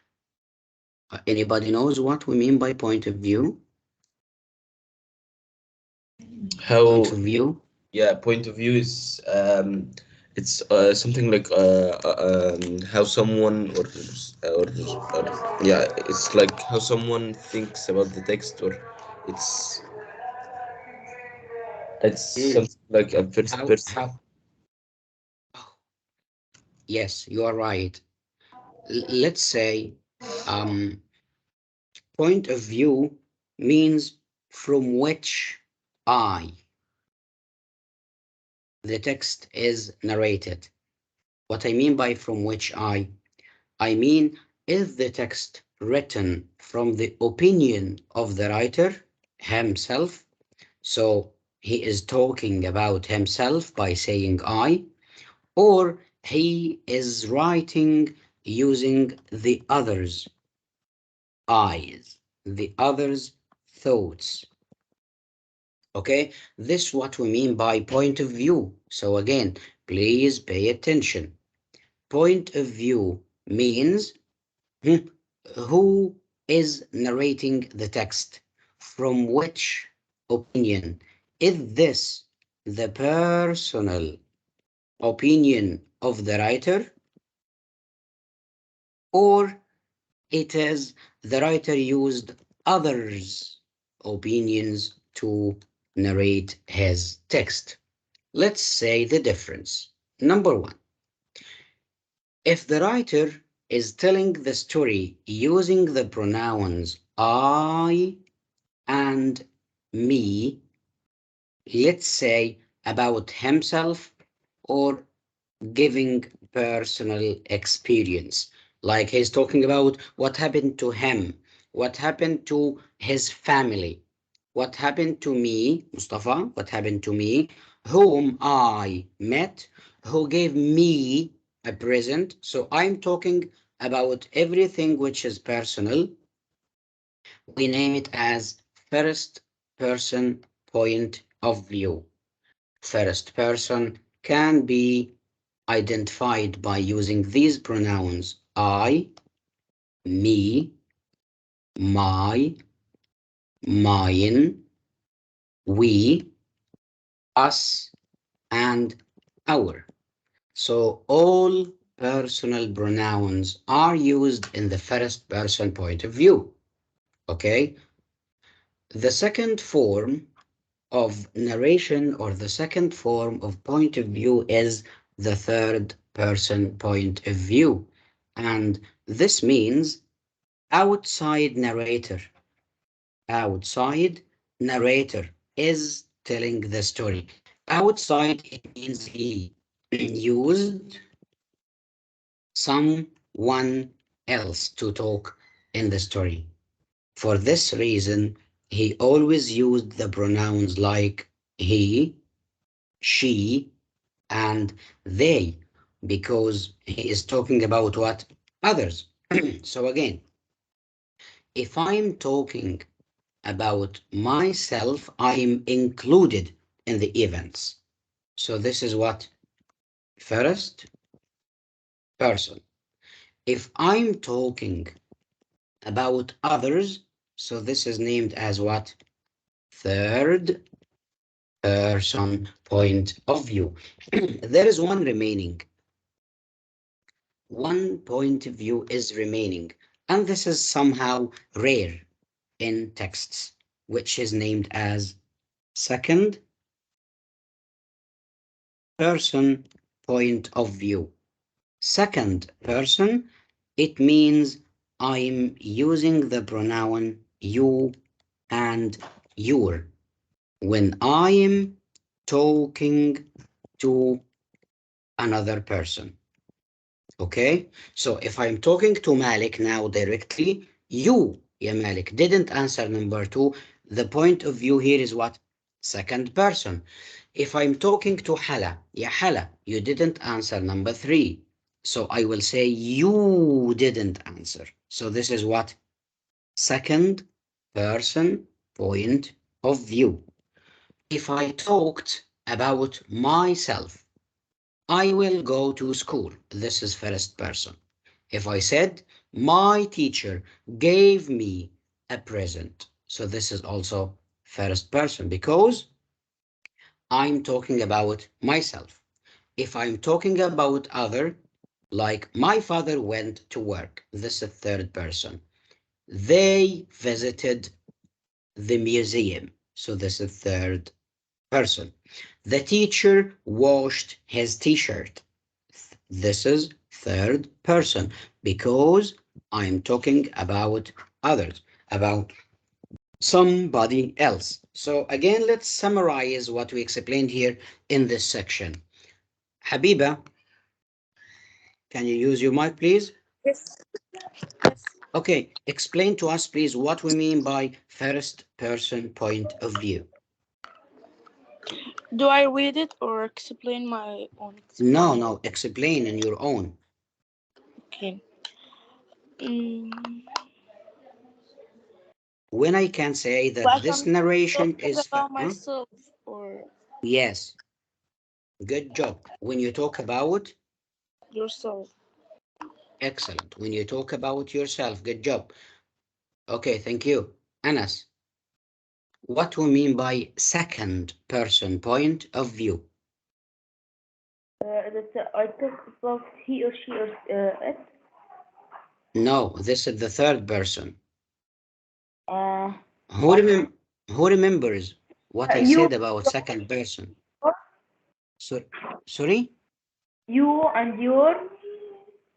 anybody knows what we mean by point of view? How? Point of view? Yeah, point of view is it's something like how someone or yeah, it's like how someone thinks about the text, or it's something like a first person. Oh, yes, you are right. Let's say point of view means from which eye the text is narrated. What I mean by from which eye, I mean, is the text written from the opinion of the writer himself? So he is talking about himself by saying I, or he is writing using the other's eyes, the other's thoughts. Okay, this is what we mean by point of view. So again, please pay attention. Point of view means who is narrating the text, from which opinion. Is this the personal opinion of the writer, or it is the writer used others' opinions to narrate his text? Let's say the difference. Number 1, if the writer is telling the story using the pronouns I and me, let's say about himself or giving personal experience, like he's talking about what happened to him, what happened to his family, what happened to me, Mustafa, what happened to me, whom I met, who gave me a present. So I'm talking about everything which is personal. We name it as first person point of view. First person can be identified by using these pronouns I, me, my, mine, we, us, and our. So all personal pronouns are used in the first person point of view. Okay? The second form of narration, or the second form of point of view, is the third person point of view. And this means outside narrator. Outside narrator is telling the story. Outside, it means he used someone else to talk in the story. For this reason, he always used the pronouns like he, she, and they, because he is talking about what? Others. So again, if I'm talking about myself, I'm included in the events. So this is what? First person. If I'm talking about others, so this is named as what? Third person point of view. There is one remaining. One point of view is remaining, and this is somehow rare in texts, which is named as second person point of view. Second person, it means I'm using the pronoun you and your when I am talking to another person. Okay, so if I'm talking to Malik now directly, you, ya Malik, didn't answer number 2. The point of view here is what? Second person. If I'm talking to Hala, ya Hala, you didn't answer number 3. So I will say you didn't answer. So this is what? Second person point of view. If I talked about myself, I will go to school. This is first person. If I said, my teacher gave me a present. So this is also first person because I'm talking about myself. If I'm talking about other, like my father went to work, this is third person. They visited the museum. So this is third person. The teacher washed his t-shirt. This is third person because I'm talking about others, about somebody else. So again, let's summarize what we explained here in this section. Habiba, can you use your mic, please? Yes. Yes. Okay, explain to us, please, what we mean by first person point of view. Do I read it or explain my own No, explanation? no, explain in your own. Okay. Mm, When I can say that like this I'm narration talking is, about myself or yes, good job. When you talk about, yourself. excellent. When you talk about yourself, good job. Okay, thank you. Anas, what we mean by second person point of view? I talk about he or she or it. No, this is the third person. Uh, Who, remem who remembers what I you, said about second person? So, sorry? you and your.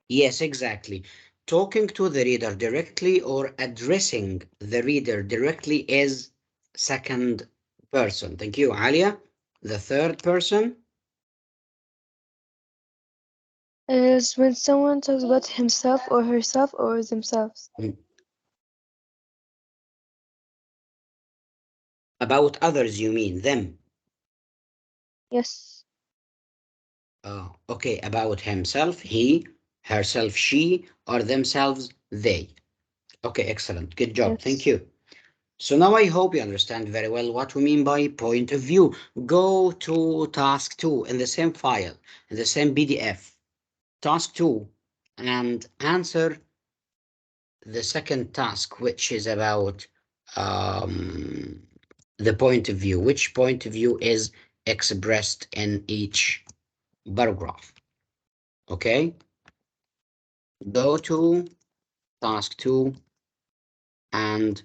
Yes, exactly. Talking to the reader directly or addressing the reader directly is second person. Thank you, Alia. The third person? Is when someone talks about himself or herself or themselves. About others, you mean them? Yes. Oh, okay. About himself, he, herself, she, or themselves, they. Okay, excellent. Good job. Thank Yes. you. So now I hope you understand very well what we mean by point of view. Go to task 2 in the same file, in the same PDF. Task 2 and answer the second task, which is about the point of view. Which point of view is expressed in each paragraph? Okay, go to task 2 and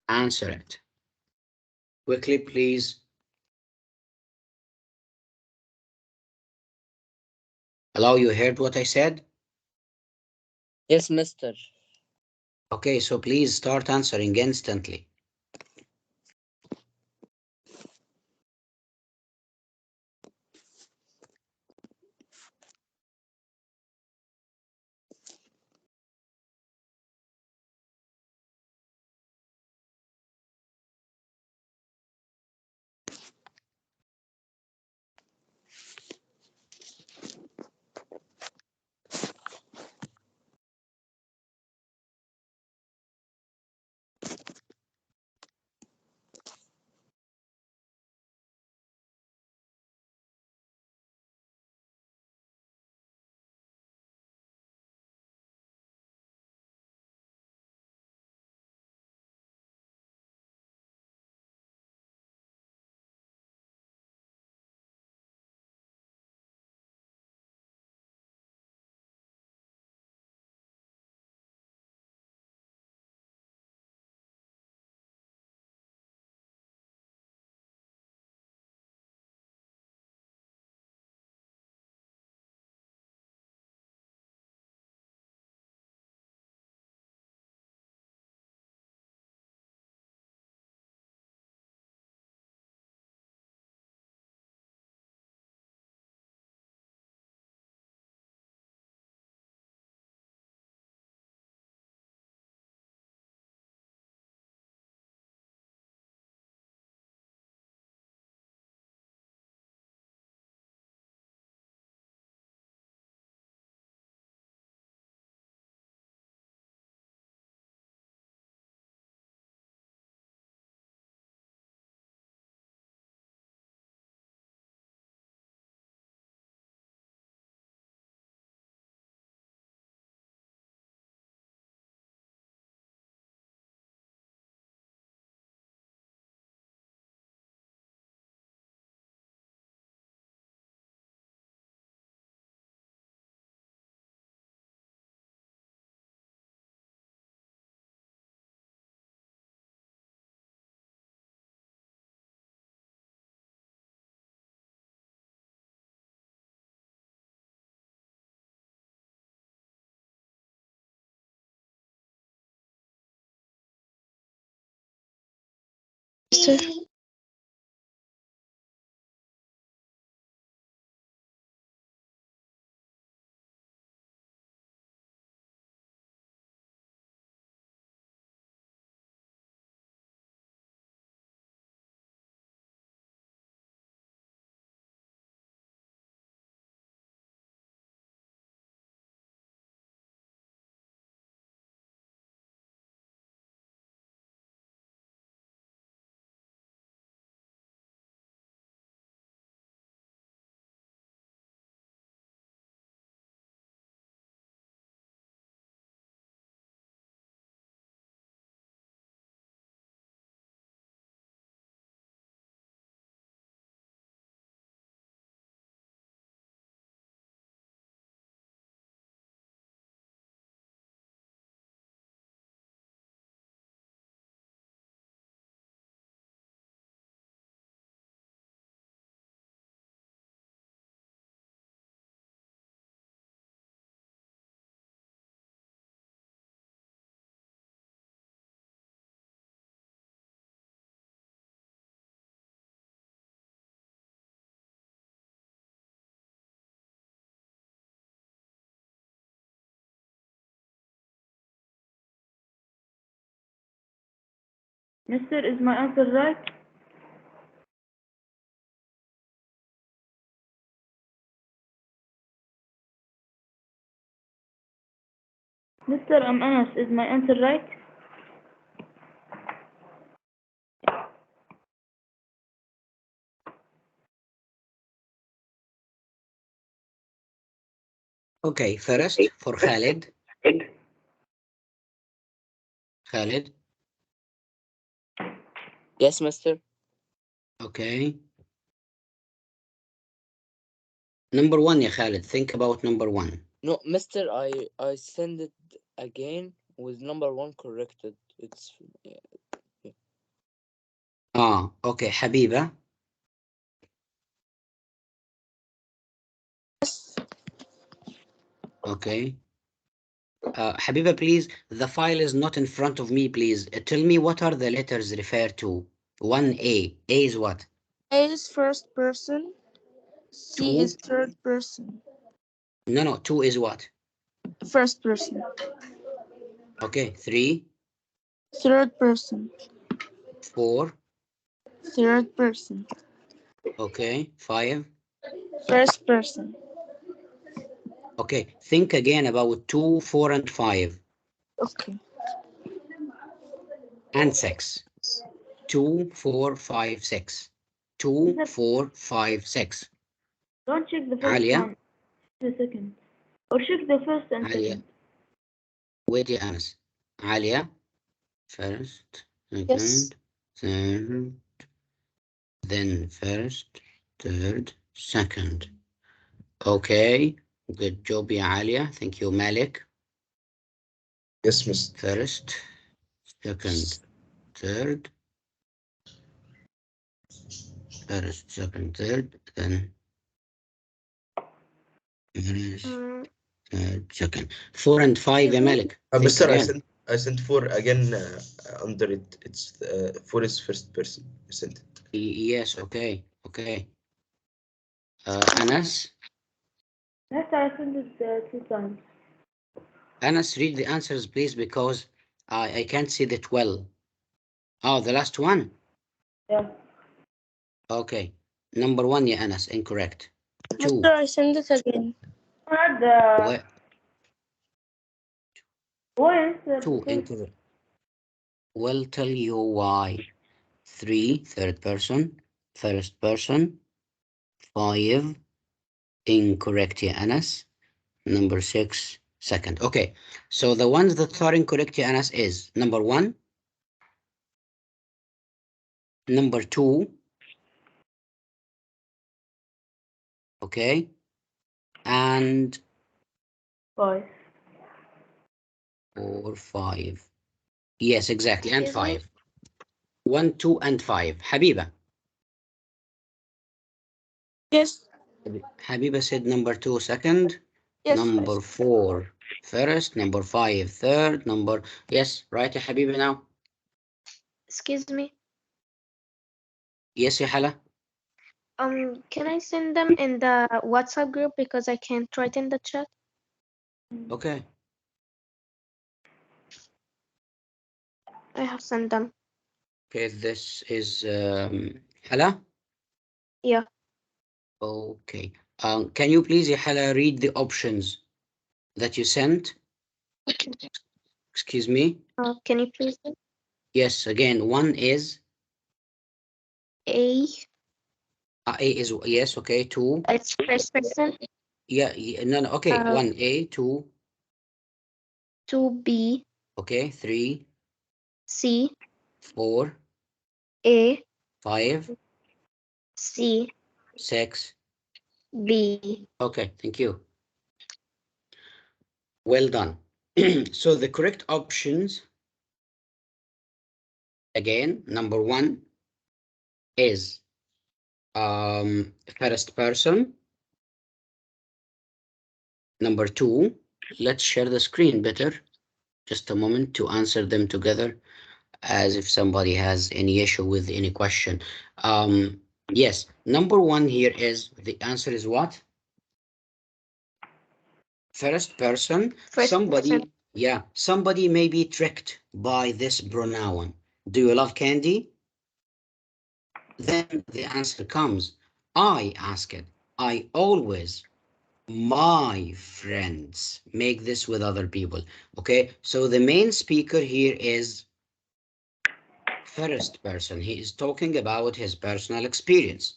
answer it. Quickly, please. Hello, you heard what I said? Yes, Mister. Okay, so please start answering instantly. Mister. Mister, is my answer right? Mister, I'm Anas. Is my answer right? Okay, first for Khalid. Khalid, Yes, Mister. okay. Number one, ya Khalid, think about number one. No, Mister, I send it again with number one corrected. It's Okay, Habiba. Okay. Habiba, please, the file is not in front of me, please. Tell me what are the letters referred to? 1A. A is what? A is first person. C Two? is third person. No, 2 is what? First person. Okay, 3, Third person. 4, Third person. okay, 5. First person. Okay, think again about 2, 4, and 5. Okay. And 6. 2, 4, 5, 6. 2, 4, 5, 6. Don't check the first Alia, one. The second. Or check the first and Alia. second. Wait, ya Anas. Alia, first, Yes. second, third, then first, third, second. Okay, good job, ya Alia. Thank you, Malik. Yes, Mr. First, second, third, first, second, third, then first, third, second. 4 and 5, ya Malik. Think Mr. again. I sent 4 again under it. It's 4 is first person. I sent it. Yes, okay, okay. Anas? Yes, I sent it 2 times. Anas, read the answers, please, because I can't see that well. Oh, the last one? Yeah. Okay. Number 1, ya Anas, incorrect. 2. Mister, I send it again. Had Where? why is 2, incorrect. We'll tell you why. 3, third person. First person. 5, incorrect, ya Anas. Number 6, second. Okay. So the ones that are incorrect, ya Anas, is number 1, number 2, okay, and 5. 4, 5. Yes, exactly, and Excuse me? 5. 1, 2, and 5. Habiba. Yes. Habiba said number 2, second. Yes. Number 4, first. Number 5, third. Yes, right, Habiba now. Excuse me? Yes, يا حلا. Can I send them in the WhatsApp group because I can't write in the chat? Okay. I have sent them. Okay, this is Hala. Yeah. Okay. Can you please, ya Hala, read the options that you sent? Excuse me. Can you please? Yes, again, one is A. A is yes, okay, two. It's first person. Yeah, no, no, okay, Uh, one A, two, 2B. okay, three, C. four, A. 5, C. 6. B. Okay, thank you. Well done. So the correct options, again, number one is first person. Number two, let's share the screen better. Just a moment to answer them together, as if somebody has any issue with any question. Yes, number one here is, the answer is what? First person. First Somebody, person. yeah, somebody may be tricked by this pronoun. Do you love candy? Then the answer comes, I ask it. I always, my friends, make this with other people. Okay, so the main speaker here is first person. He is talking about his personal experience.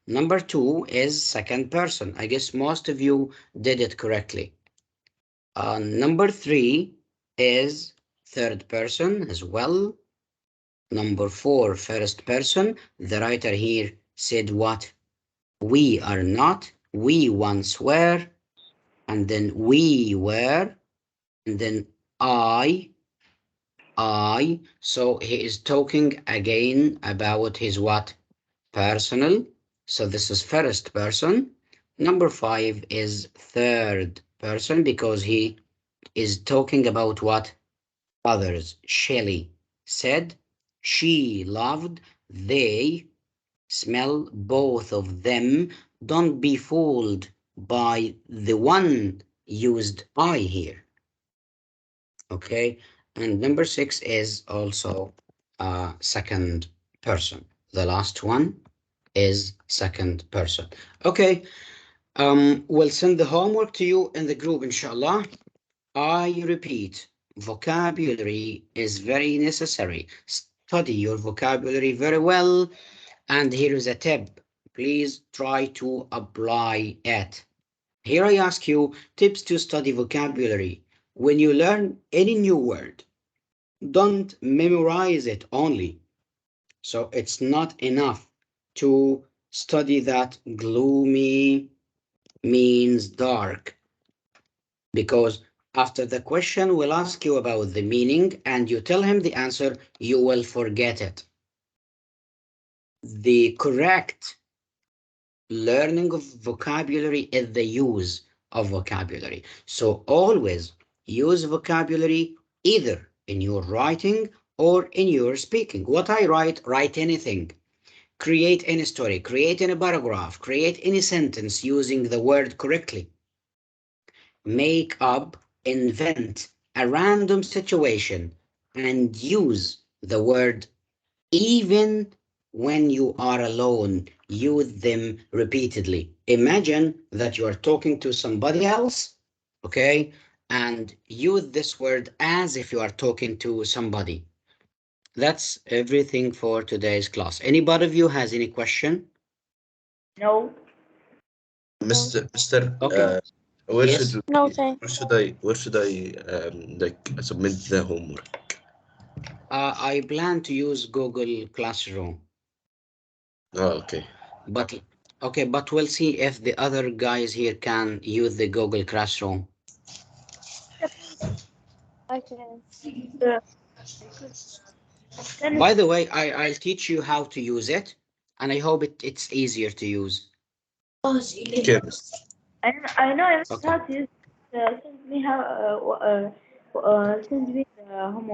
Number two is second person. I guess most of you did it correctly. Number three is third person as well. Number four, first person. The writer here said what? We are not, we once were, and then we were, and then I. So he is talking again about his what? Personal. So this is first person. Number five is third person because he is talking about what? Others. Shelley said, she loved, they smell, both of them. Don't be fooled by the one used I here. Okay, and number six is also second person. The last one is second person. Okay, we'll send the homework to you in the group, inshallah. I repeat, vocabulary is very necessary. Study your vocabulary very well. And here is a tip. Please try to apply it. Here I ask you tips to study vocabulary. When you learn any new word, don't memorize it only. So it's not enough to study that gloomy means dark, because after the question will ask you about the meaning and you tell him the answer, you will forget it. The correct learning of vocabulary is the use of vocabulary. So always use vocabulary either in your writing or in your speaking. What I write anything. Create any story, create any paragraph, create any sentence using the word correctly. Make up, invent a random situation and use the word even when you are alone. Use them repeatedly. Imagine that you are talking to somebody else, okay? And use this word as if you are talking to somebody. That's everything for today's class. Anybody of you has any question? No. Mr. Okay. where Yes. should No, thanks. where should I like submit the homework? I plan to use Google Classroom, Oh, okay. but okay, but we'll see if the other guys here can use the Google Classroom. I can. By the way, I'll teach you how to use it, and I hope it's easier to use. Okay, Mr. I know Okay. how to use. Send me how. Send me the homework.